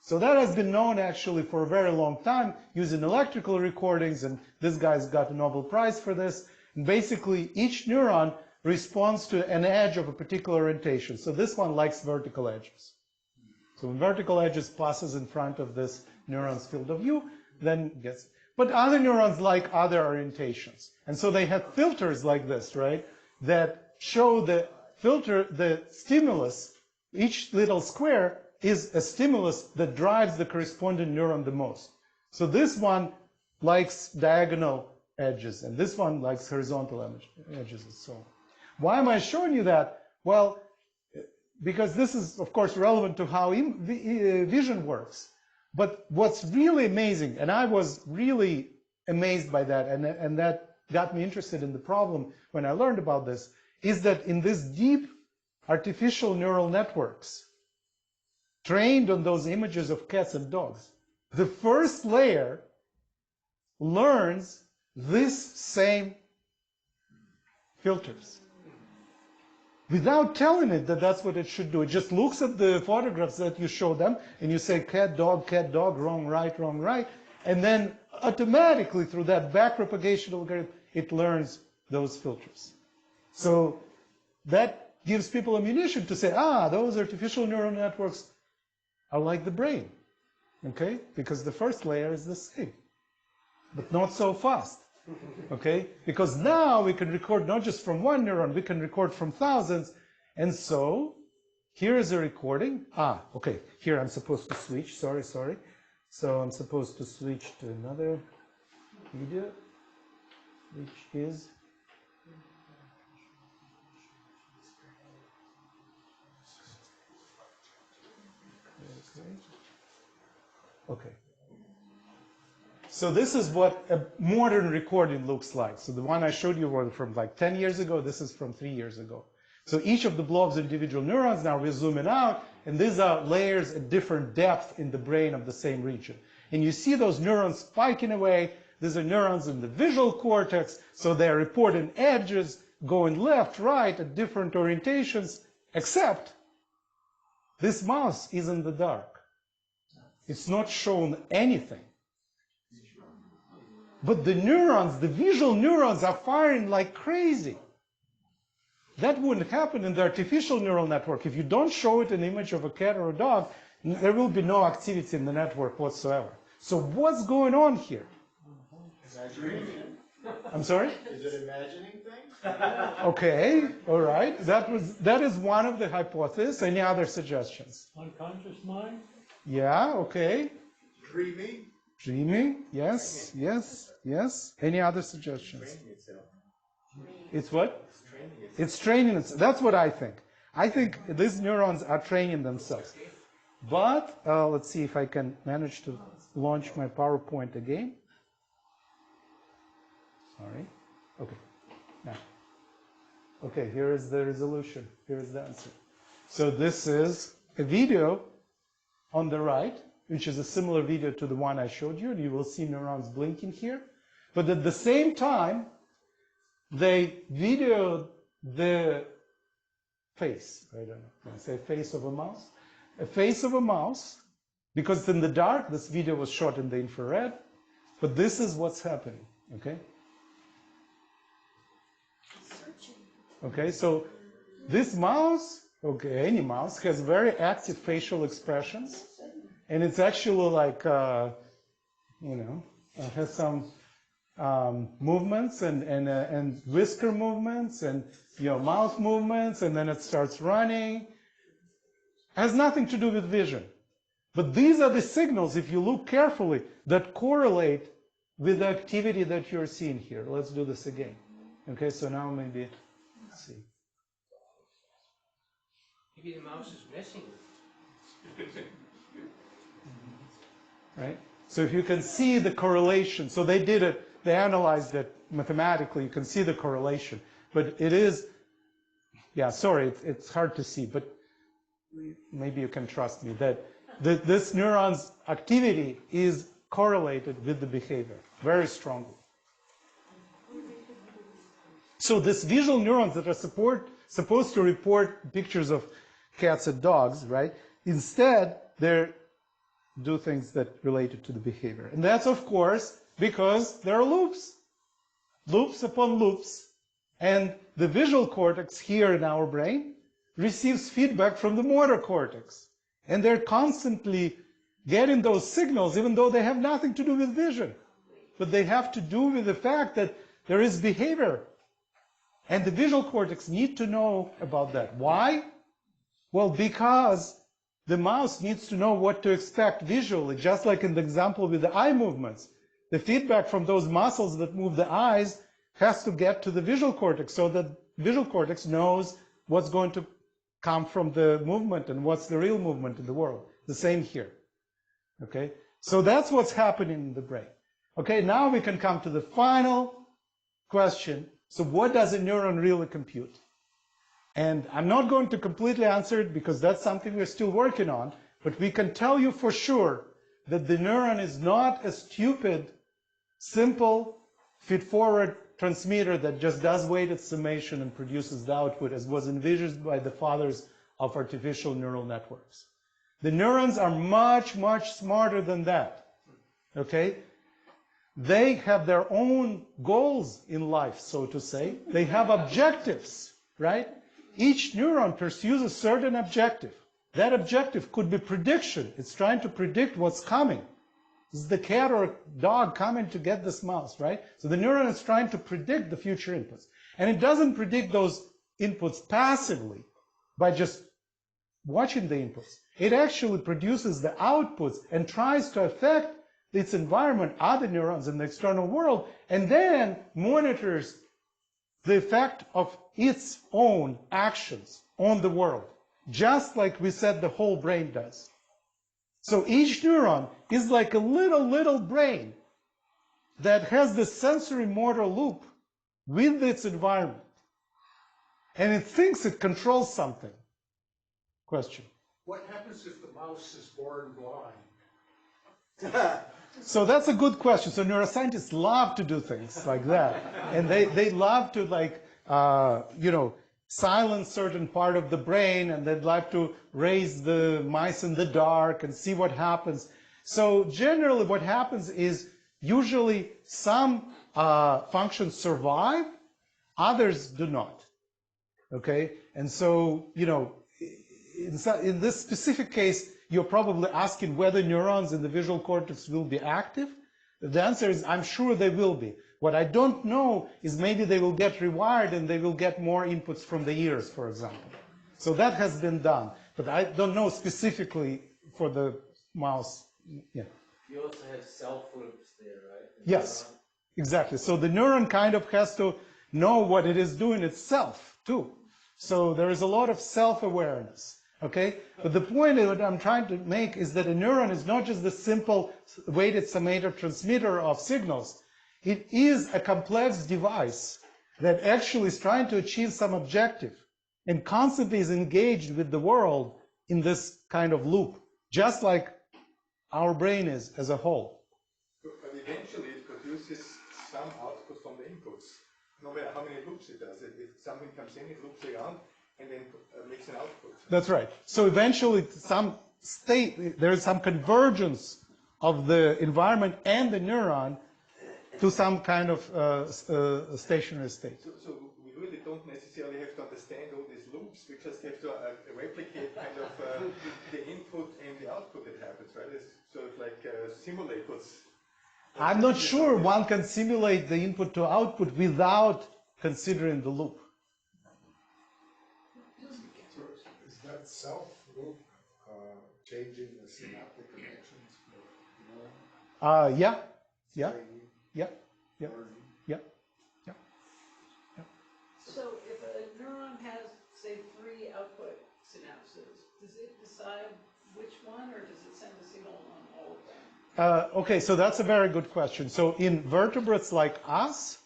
So that has been known actually for a very long time using electrical recordings. And this guy's got a Nobel Prize for this. And basically, each neuron responds to an edge of a particular orientation. So this one likes vertical edges. So when vertical edges passes in front of this neuron's field of view, then gets. But other neurons like other orientations. And so they have filters like this, right, that show the filter, the stimulus. Each little square is a stimulus that drives the corresponding neuron the most. So this one likes diagonal edges, and this one likes horizontal edges, and so on. Why am I showing you that? Well, because this is, of course, relevant to how vision works. But what's really amazing, and I was really amazed by that, and that got me interested in the problem when I learned about this, is that in these deep artificial neural networks, trained on those images of cats and dogs, the first layer learns this same filters. Without telling it that that's what it should do. It just looks at the photographs that you show them, and you say cat, dog, wrong, right. And then automatically, through that backpropagation algorithm, it learns those filters. So that gives people ammunition to say, those artificial neural networks are like the brain, okay? Because the first layer is the same, but not so fast. Okay? Because now we can record not just from one neuron, we can record from thousands. And so, here is a recording. Okay, here I'm supposed to switch, sorry. So I'm supposed to switch to another video, which is... Okay. So this is what a modern recording looks like. So the one I showed you was from like 10 years ago. This is from 3 years ago. So each of the blobs are individual neurons. Now we're zooming out, and these are layers at different depth in the brain of the same region. And you see those neurons spiking away. These are neurons in the visual cortex. So they're reporting edges going left, right at different orientations, except this mouse is in the dark. It's not shown anything. But the neurons, the visual neurons, are firing like crazy. That wouldn't happen in the artificial neural network. If you don't show it an image of a cat or a dog, there will be no activity in the network whatsoever. So what's going on here? Imagining? I'm sorry? Is it imagining things? Okay, all right. That is one of the hypotheses. Any other suggestions? Unconscious mind? Yeah, okay. Dreaming? Dreaming, yes, yes, yes. Any other suggestions? It's what? It's training itself. That's what I think. I think these neurons are training themselves. But let's see if I can manage to launch my PowerPoint again. Sorry. Okay. Now. Okay, here is the resolution. Here is the answer. So this is a video on the right, which is a similar video to the one I showed you, and you will see neurons blinking here. But at the same time, they videoed the face. I don't know. Can I say face of a mouse? A face of a mouse, because in the dark, this video was shot in the infrared, but this is what's happening, okay? Okay, so this mouse, okay, any mouse, has very active facial expressions, and it's actually like, has some movements and whisker movements and mouth movements, and then it starts running. Has nothing to do with vision. But these are the signals, if you look carefully, that correlate with the activity that you're seeing here. Let's do this again. Okay, so now maybe, let's see. Maybe the mouse is missing. Right? So if you can see the correlation, so they did it, they analyzed it mathematically, you can see the correlation. But it is, yeah, sorry, it's hard to see, but maybe you can trust me that this neuron's activity is correlated with the behavior very strongly. So these visual neurons that are supposed to report pictures of cats and dogs, right? Instead, they do things that related to the behavior. And that's, of course, because there are loops. Loops upon loops. And the visual cortex here in our brain receives feedback from the motor cortex. And they're constantly getting those signals, even though they have nothing to do with vision. But they have to do with the fact that there is behavior. And the visual cortex need to know about that. Why? Well, because the mouse needs to know what to expect visually, just like in the example with the eye movements. The feedback from those muscles that move the eyes has to get to the visual cortex, so that visual cortex knows what's going to come from the movement and what's the real movement in the world. The same here. Okay? So that's what's happening in the brain. Okay, now we can come to the final question. So what does a neuron really compute? And I'm not going to completely answer it because that's something we're still working on, but we can tell you for sure that the neuron is not a stupid, simple, feed-forward transmitter that just does weighted summation and produces the output, as was envisioned by the fathers of artificial neural networks. The neurons are much, much smarter than that. Okay? They have their own goals in life, so to say. They have objectives, right? Each neuron pursues a certain objective. That objective could be prediction. It's trying to predict what's coming. Is the cat or dog coming to get this mouse, right? So the neuron is trying to predict the future inputs. And it doesn't predict those inputs passively by just watching the inputs. It actually produces the outputs and tries to affect its environment, other neurons in the external world, and then monitors the effect of its own actions on the world, just like we said the whole brain does. So each neuron is like a little brain that has the sensory motor loop with its environment. And it thinks it controls something. Question? What happens if the mouse is born blind? So that's a good question. So neuroscientists love to do things like that. And they love to silence certain part of the brain, and they'd like to raise the mice in the dark and see what happens. So generally what happens is usually some functions survive, others do not. Okay? And so, in this specific case, you're probably asking whether neurons in the visual cortex will be active. The answer is, I'm sure they will be. What I don't know is maybe they will get rewired and they will get more inputs from the ears, for example. So that has been done, but I don't know specifically for the mouse. Yeah. You also have self loops there, right? Yes, exactly. So the neuron kind of has to know what it is doing itself, too. So there is a lot of self-awareness, okay? But the point that I'm trying to make is that a neuron is not just the simple weighted summator transmitter of signals. It is a complex device that actually is trying to achieve some objective and constantly is engaged with the world in this kind of loop, just like our brain is as a whole. But eventually it produces some output from the inputs, no matter how many loops it does. If something comes in, it loops around and then makes an output. That's right. So eventually there is some convergence of the environment and the neuron to some kind of stationary state. So we really don't necessarily have to understand all these loops. We just have to replicate kind of the input and the output that happens, right? It's sort of like simulators. I'm not sure one can simulate the input to output without considering the loop. So is that self loop changing the synaptic connections? Yeah. So if a neuron has, say, 3 output synapses, does it decide which one, or does it send a signal on all of them? Okay, so that's a very good question. So in vertebrates like us,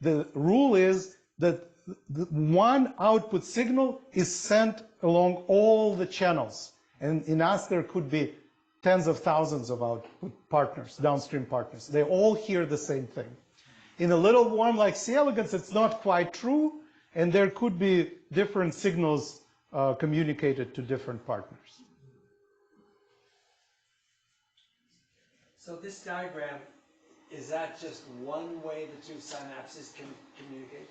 the rule is that the one output signal is sent along all the channels. And in us, there could be tens of thousands of output partners, downstream partners. They all hear the same thing. In a little worm like C. elegans, it's not quite true, and there could be different signals communicated to different partners. So this diagram, is that just one way the two synapses can communicate?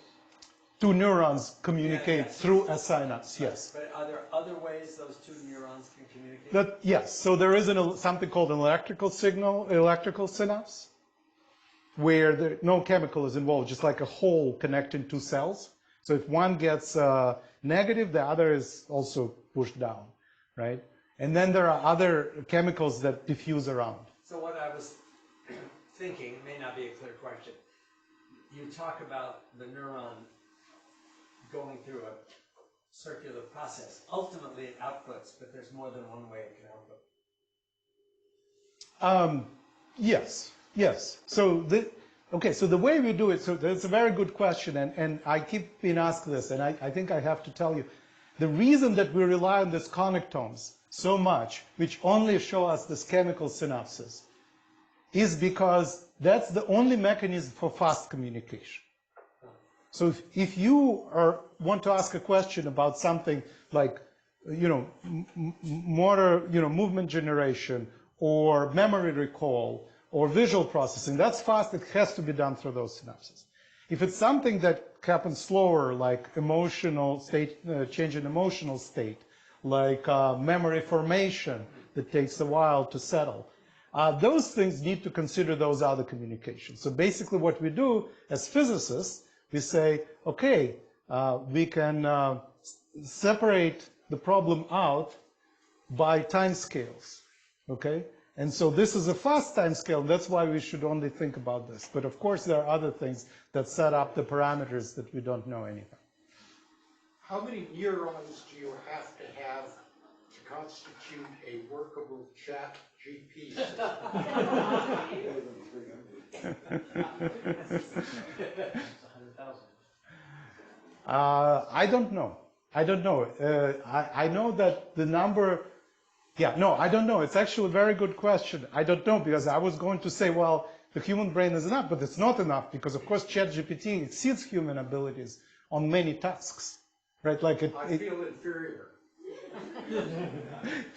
Two neurons communicate through a synapse, yes. But are there other ways those two neurons can communicate? Yes, so there is something called an electrical synapse, where no chemical is involved, just like a hole connecting two cells. So if one gets negative, the other is also pushed down, right? And then there are other chemicals that diffuse around. So what I was thinking, it may not be a clear question, you talk about the neuron going through a circular process. Ultimately it outputs, but there's more than one way it can output. Yes. So the way we do it, so that's a very good question, and I keep being asked this, and I think I have to tell you, the reason that we rely on these connectomes so much, which only show us these chemical synapses, is because that's the only mechanism for fast communication. So if you want to ask a question about something like, motor, movement generation, or memory recall, or visual processing, that's fast. It has to be done through those synapses. If it's something that happens slower, like emotional state, change in emotional state, like memory formation that takes a while to settle, those things need to consider those other communications. So basically what we do as physicists, we say, okay, we can separate the problem out by time scales, okay? And so this is a fast time scale, and that's why we should only think about this. But of course, there are other things that set up the parameters that we don't know anything. How many neurons do you have to constitute a workable ChatGPT? I don't know. I know that the number. I don't know. It's actually a very good question. I don't know, because I was going to say, well, the human brain is enough, but it's not enough, because of course ChatGPT exceeds human abilities on many tasks, right? Like I feel inferior.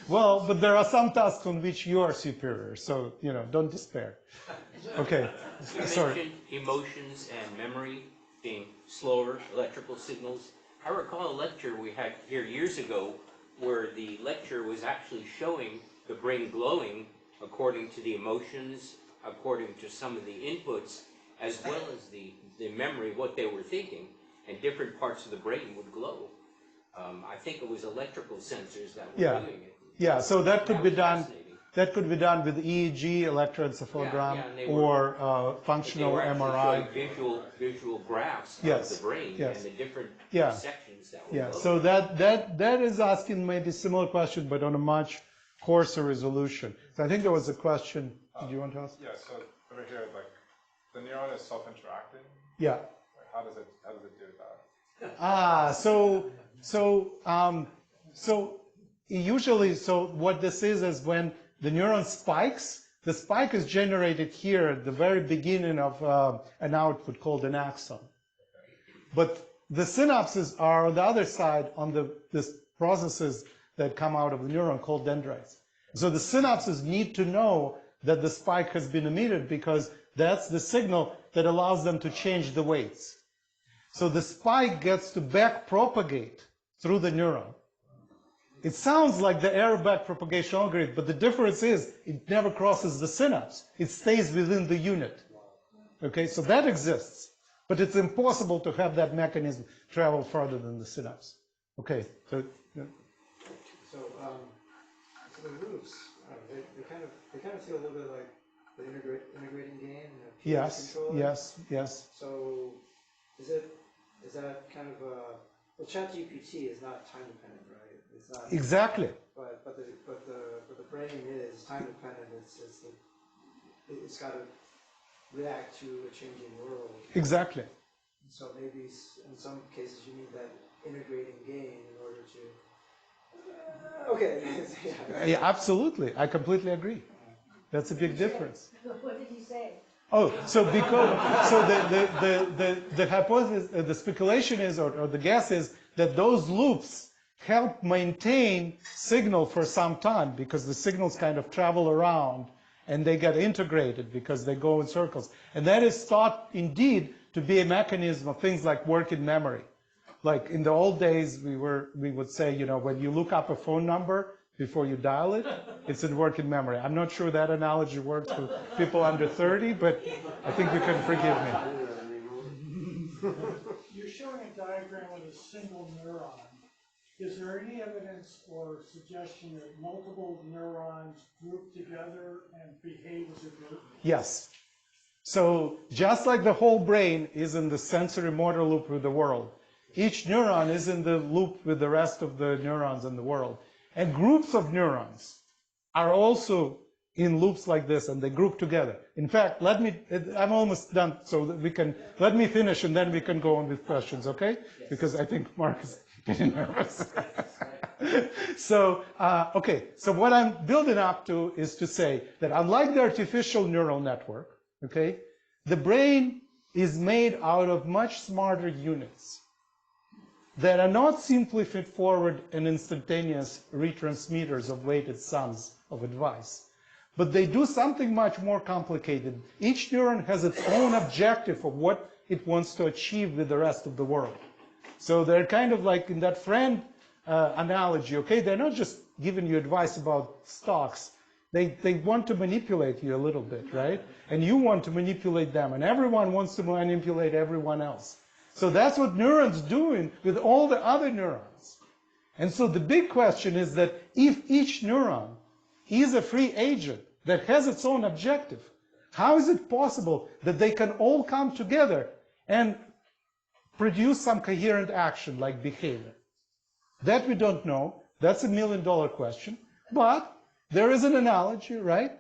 Well, but there are some tasks on which you are superior, so don't despair. Okay, you sorry. mentioned emotions and memory being slower electrical signals. I recall a lecture we had here years ago where the lecturer was actually showing the brain glowing according to the emotions according to some of the inputs, as well as the memory, what they were thinking, and different parts of the brain would glow. I think it was electrical sensors that were doing it. Yeah, so that could be done. That could be done with EEG, electroencephalogram, or functional MRI. Visual graphs Yes, of the brain yes. and the different Yeah. sections that were Yeah, glowing. so that is asking maybe similar question, but on a much coarser resolution. So I think there was a question. Did you want to ask? Yeah. So over here, like the neuron is self-interacting. Yeah. Like, how does it do that? So usually, so what this is when the neuron spikes, the spike is generated here at the very beginning of an output called an axon. But the synapses are on the other side on these processes that come out of the neuron called dendrites. So the synapses need to know that the spike has been emitted because that's the signal that allows them to change the weights. So the spike gets to back propagate through the neuron. It sounds like the error back propagation algorithm, but the difference is it never crosses the synapse. It stays within the unit. Okay, so that exists, but it's impossible to have that mechanism travel further than the synapse. Okay, so. Yeah. So the loops, they kind of feel a little bit like the integrating gain and the Yes, controller. yes. So is that kind of well, ChatGPT is not time dependent, right? It's not Exactly. But the brain is time dependent. It's got to react to a changing world. Exactly. So maybe in some cases you need that integrating gain in order to. Okay. Yeah, absolutely. I completely agree. That's a big difference. What did he say? Oh, so the hypothesis, the speculation is, or the guess is that those loops help maintain signal for some time because the signals kind of travel around and they get integrated because they go in circles. And that is thought indeed to be a mechanism of things like working memory. Like in the old days, we would say, you know, when you look up a phone number before you dial it, it's in working memory. I'm not sure that analogy works with people under 30, but I think you can forgive me. You're showing a diagram of a single neuron. Is there any evidence or suggestion that multiple neurons group together and behave as a group? Yes. So just like the whole brain is in the sensory motor loop with the world, each neuron is in the loop with the rest of the neurons in the world. And groups of neurons are also in loops like this, and they group together. In fact, I'm almost done, so that let me finish, and then we can go on with questions, okay? Yes. Because I think Mark is getting nervous. So what I'm building up to is to say that unlike the artificial neural network, okay, the brain is made out of much smarter units that are not simply feed-forward and instantaneous retransmitters of weighted sums of advice, but they do something much more complicated. Each neuron has its own objective of what it wants to achieve with the rest of the world. So they're kind of like in that friend analogy, okay? They're not just giving you advice about stocks. They want to manipulate you a little bit, right? And you want to manipulate them, and everyone wants to manipulate everyone else. So that's what neurons doing with all the other neurons. And so the big question is that if each neuron is a free agent that has its own objective, how is it possible that they can all come together and produce some coherent action like behavior? That we don't know. That's $1 million question. But there is an analogy, right?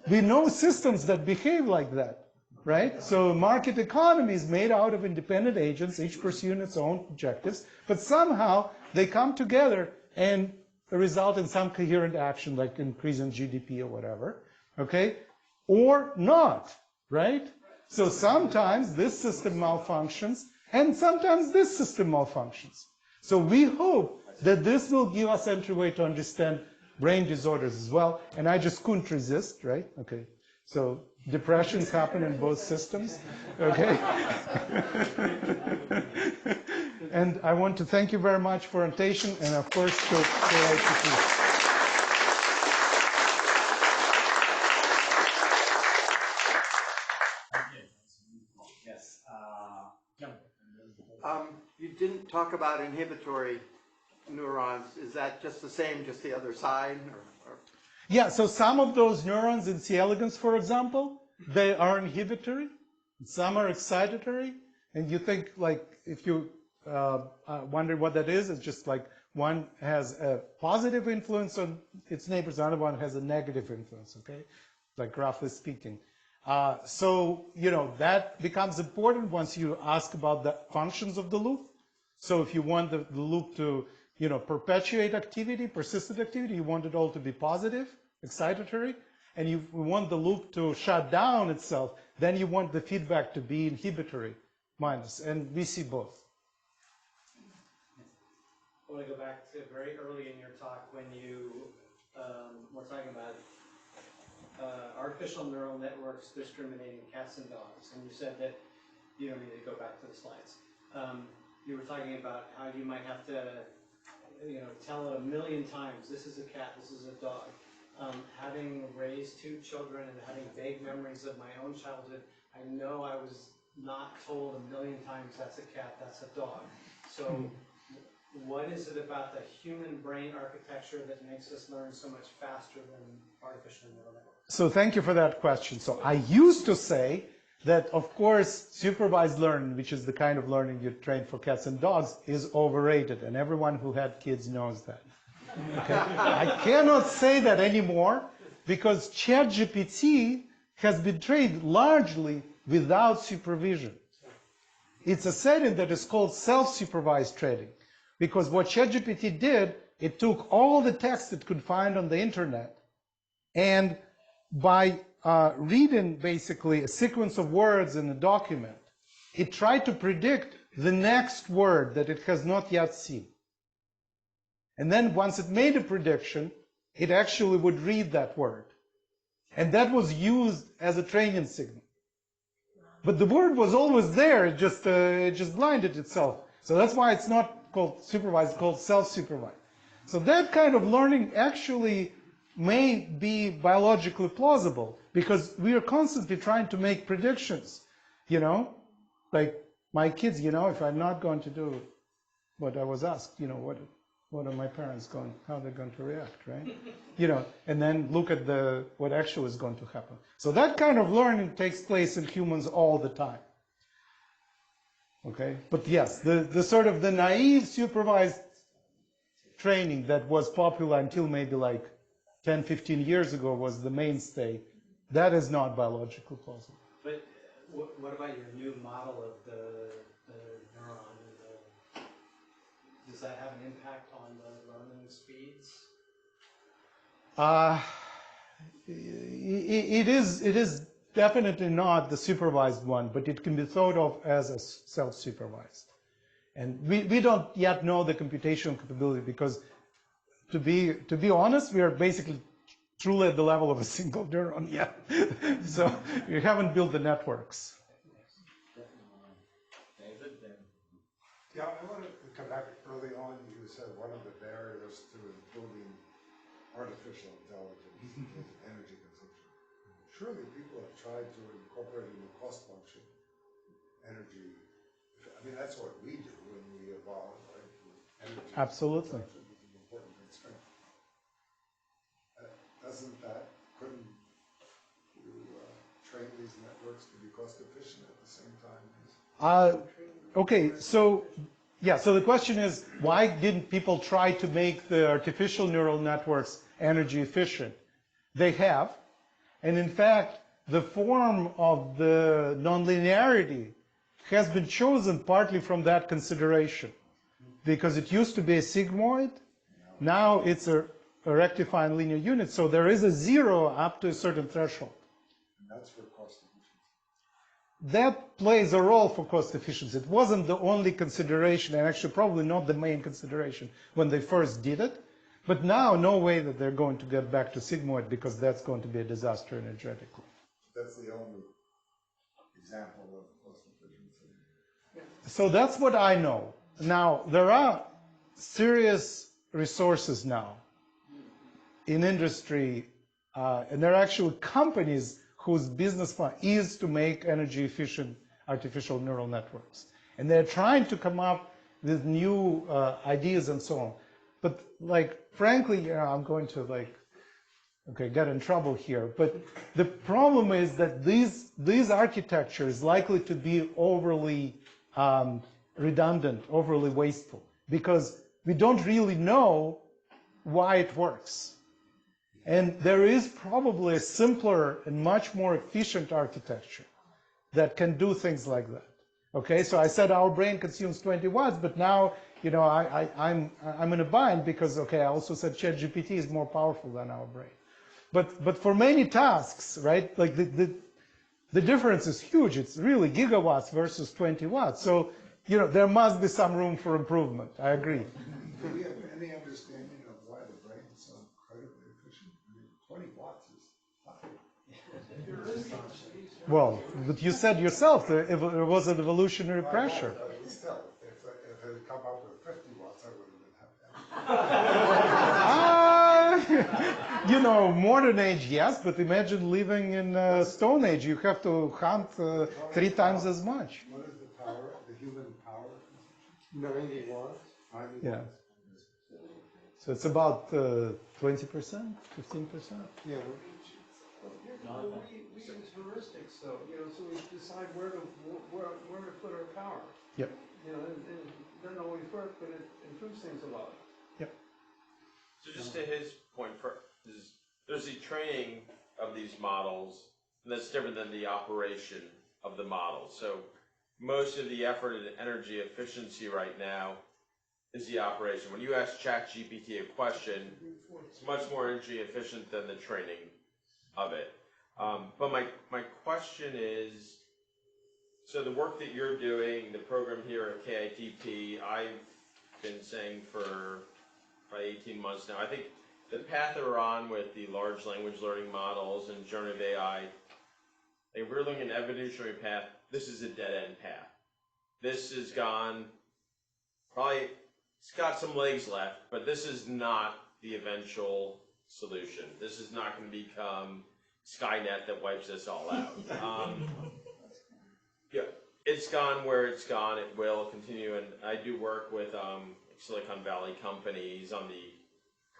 We know systems that behave like that. Right? So market economy is made out of independent agents, each pursuing its own objectives, but somehow they come together and result in some coherent action like increasing GDP or whatever, okay? Or not, right? So sometimes this system malfunctions and sometimes this system malfunctions. So we hope that this will give us entryway to understand brain disorders as well, and I just couldn't resist, right? Okay, so depressions happen in both systems, okay? And I want to thank you very much for attention, and of course, to ICT. talk about inhibitory neurons, is that just the same, just the other side? Or? Yeah, so some of those neurons in C. elegans, for example, they are inhibitory, some are excitatory, and you think, like, if you wonder what that is, it's just like one has a positive influence on its neighbors, the other one has a negative influence, okay? Like, roughly speaking. So, you know, that becomes important once you ask about the functions of the loop. So if you want the loop to, you know, perpetuate activity, persistent activity, you want it all to be positive, excitatory, and you want the loop to shut down itself, then you want the feedback to be inhibitory, minus, and we see both. I want to go back to very early in your talk when you were talking about artificial neural networks discriminating cats and dogs, and you said that you don't need to go back to the slides. You were talking about how you might have to, you know, tell it 1,000,000 times, this is a cat, this is a dog. Having raised 2 children and having vague memories of my own childhood, I know I was not told 1,000,000 times that's a cat, that's a dog. So what is it about the human brain architecture that makes us learn so much faster than artificial neural networks? So thank you for that question. So I used to say that, of course, supervised learning, which is the kind of learning you train for cats and dogs, is overrated, and everyone who had kids knows that. Okay? I cannot say that anymore because ChatGPT has been trained largely without supervision. It's a setting that is called self-supervised training, because what ChatGPT did, it took all the text it could find on the internet, and by reading basically a sequence of words in a document, it tried to predict the next word that it has not yet seen. And then once it made a prediction, it actually would read that word. And that was used as a training signal. But the word was always there, it just blinded itself. So that's why it's not called supervised, it's called self-supervised. So that kind of learning actually may be biologically plausible because we are constantly trying to make predictions, you know? Like my kids, you know, if I'm not going to do what I was asked, you know, what are my parents going, how they're going to react, right? You know, and then look at what actually is going to happen. So that kind of learning takes place in humans all the time. Okay, but yes, the sort of the naive supervised training that was popular until maybe like 10, 15 years ago was the mainstay. That is not biologically plausible. But what about your new model of the neuron? Does that have an impact on the learning speeds? It is definitely not the supervised one, but it can be thought of as a self-supervised. And we don't yet know the computational capability because, to be honest, we are basically truly at the level of a single neuron yet. So we haven't built the networks. Yeah, I want to come back early on. You said one of the barriers to improving artificial intelligence is energy consumption. Surely people have tried to incorporate in the cost function energy. I mean, that's what we do when we evolve, right? Energy Absolutely. consumption is an important constraint. Couldn't you train these networks to be cost efficient at the same time? Okay, so yeah, so the question is, why didn't people try to make the artificial neural networks energy efficient? They have, and in fact, the form of the nonlinearity has been chosen partly from that consideration, because it used to be a sigmoid, now it's a rectifying linear unit, so there is a zero up to a certain threshold. And that's for cost efficiency. That plays a role for cost efficiency. It wasn't the only consideration, and actually probably not the main consideration when they first did it. But now, no way that they're going to get back to sigmoid because that's going to be a disaster energetically. That's the only example of cost efficiency. So that's what I know. Now, there are serious resources now in industry, and there are actually companies whose business plan is to make energy efficient artificial neural networks. And they're trying to come up with new ideas and so on. But like, frankly, you know, I'm going to like, okay, get in trouble here. But the problem is that these architecture is likely to be overly redundant, overly wasteful, because we don't really know why it works. And there is probably a simpler and much more efficient architecture that can do things like that. Okay, so I said our brain consumes 20 watts, but now, you know, I'm in a bind because, okay, I also said ChatGPT is more powerful than our brain. But for many tasks, right, like the difference is huge. It's really gigawatts versus 20 watts. So, you know, there must be some room for improvement. I agree. Do we have any understanding of why the brain is so incredibly efficient? I mean, 20 watts is high. Well, but you said yourself that it was an evolutionary pressure. Still, if it had come up with 50 watts, I would have been happy. You know, modern age, yes, but imagine living in Stone Age. You have to hunt 3 times as much. What is the power, the human power? 90 watts. 90 Yeah. watts. So it's about 20%, 15%? Yeah. We use heuristics, though, you know, so we decide where to put our power. Yep. You know, and it doesn't always work, but it improves things a lot. Yep. So just to his point, there's the training of these models, and that's different than the operation of the model. So most of the effort and energy efficiency right now is the operation. When you ask ChatGPT a question, it's much more energy efficient than the training of it. But my question is, so the work that you're doing, the program here at KITP, I've been saying for probably 18 months now, I think the path that we're on with the large language learning models and generative AI, if we're looking at an evolutionary path, this is a dead-end path. This has gone, probably, it's got some legs left, but this is not the eventual solution. This is not going to become Skynet that wipes us all out. Yeah, it's gone where it's gone. It will continue, and I do work with Silicon Valley companies on the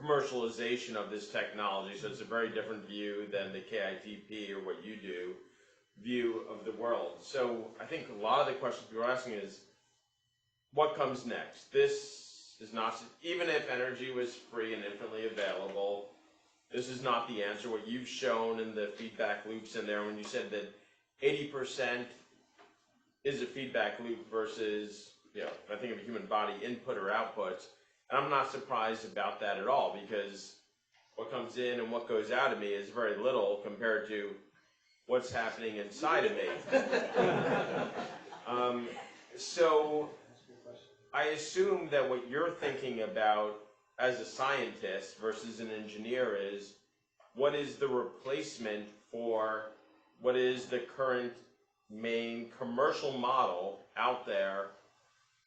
commercialization of this technology, so it's a very different view than the KITP or what you do view of the world. So I think a lot of the questions you're asking is, what comes next? This is not, even if energy was free and infinitely available, this is not the answer. What you've shown in the feedback loops in there, when you said that 80% is a feedback loop versus, you know, I think of a human body input or output, and I'm not surprised about that at all, because what comes in and what goes out of me is very little compared to what's happening inside of me. So I assume that what you're thinking about as a scientist versus an engineer is, what is the replacement for what is the current main commercial model out there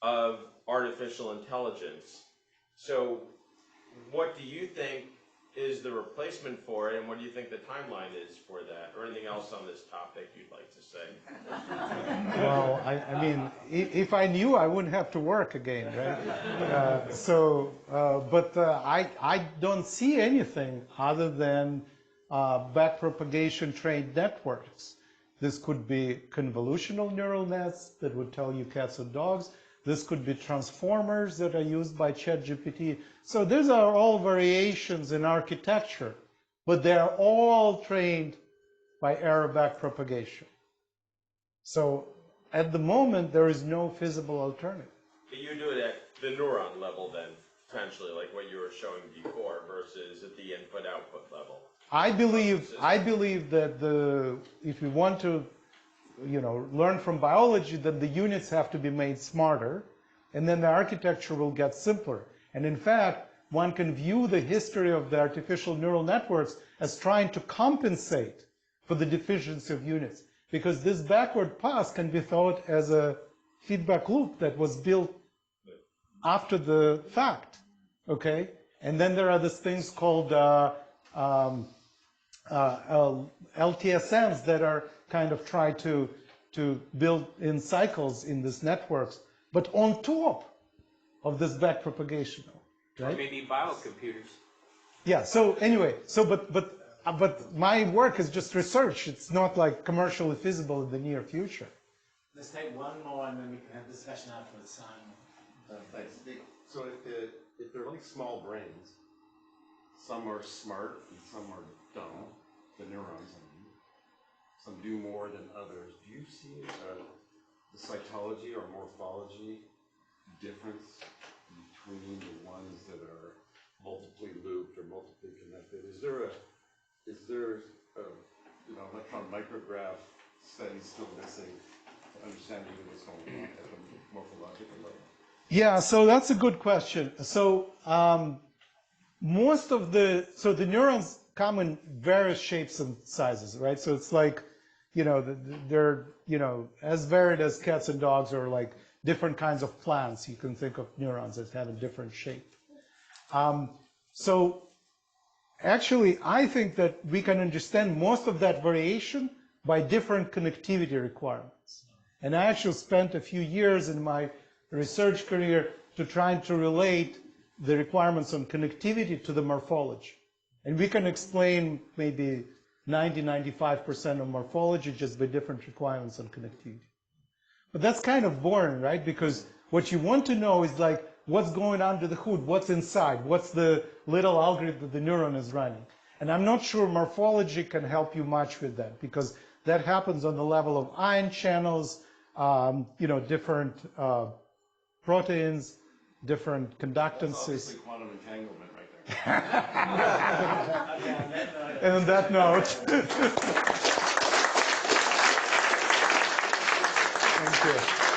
of artificial intelligence? So what do you think is the replacement for it, and what do you think the timeline is for that, or anything else on this topic you'd like to say? Well, I mean, if I knew, I wouldn't have to work again, right? But I don't see anything other than backpropagation trained networks. This could be convolutional neural nets that would tell you cats and dogs. This could be transformers that are used by ChatGPT. So these are all variations in architecture, but they're all trained by error backpropagation. So at the moment, there is no feasible alternative. But you do it at the neuron level then, potentially, like what you were showing before, versus at the input-output level. I believe that if we want to, you know, learn from biology, that the units have to be made smarter, and then the architecture will get simpler. And in fact, one can view the history of the artificial neural networks as trying to compensate for the deficiency of units, because this backward pass can be thought as a feedback loop that was built after the fact, okay? And then there are these things called LTSMs that are kind of try to build in cycles in these networks. But on top, of this back propagation, Or right? maybe biocomputers. Yeah, so anyway, so but my work is just research. It's not like commercially feasible in the near future. Let's take one more and then we can have discussion afterwards, Simon. Thanks. So if they're like small brains, some are smart and some are dumb, the neurons, I mean. Some do more than others. Do you see the cytology or morphology difference between the ones that are multiply looped or multiply connected? Is there a electron micrograph study still missing to understand really what's going on at the morphological level? Yeah, so that's a good question. So the neurons come in various shapes and sizes, right? So it's like, they're, as varied as cats and dogs, or like different kinds of plants. You can think of neurons as having different shape. So actually, I think that we can understand most of that variation by different connectivity requirements. And I actually spent a few years in my research career to trying to relate the requirements on connectivity to the morphology. And we can explain maybe 90–95% of morphology just by different requirements on connectivity. But that's kind of boring, right? Because what you want to know is like, what's going under the hood, what's inside, what's the little algorithm that the neuron is running. And I'm not sure morphology can help you much with that, because that happens on the level of ion channels, different proteins, different conductances. That's obviously quantum entanglement right there. And on that note, thank you.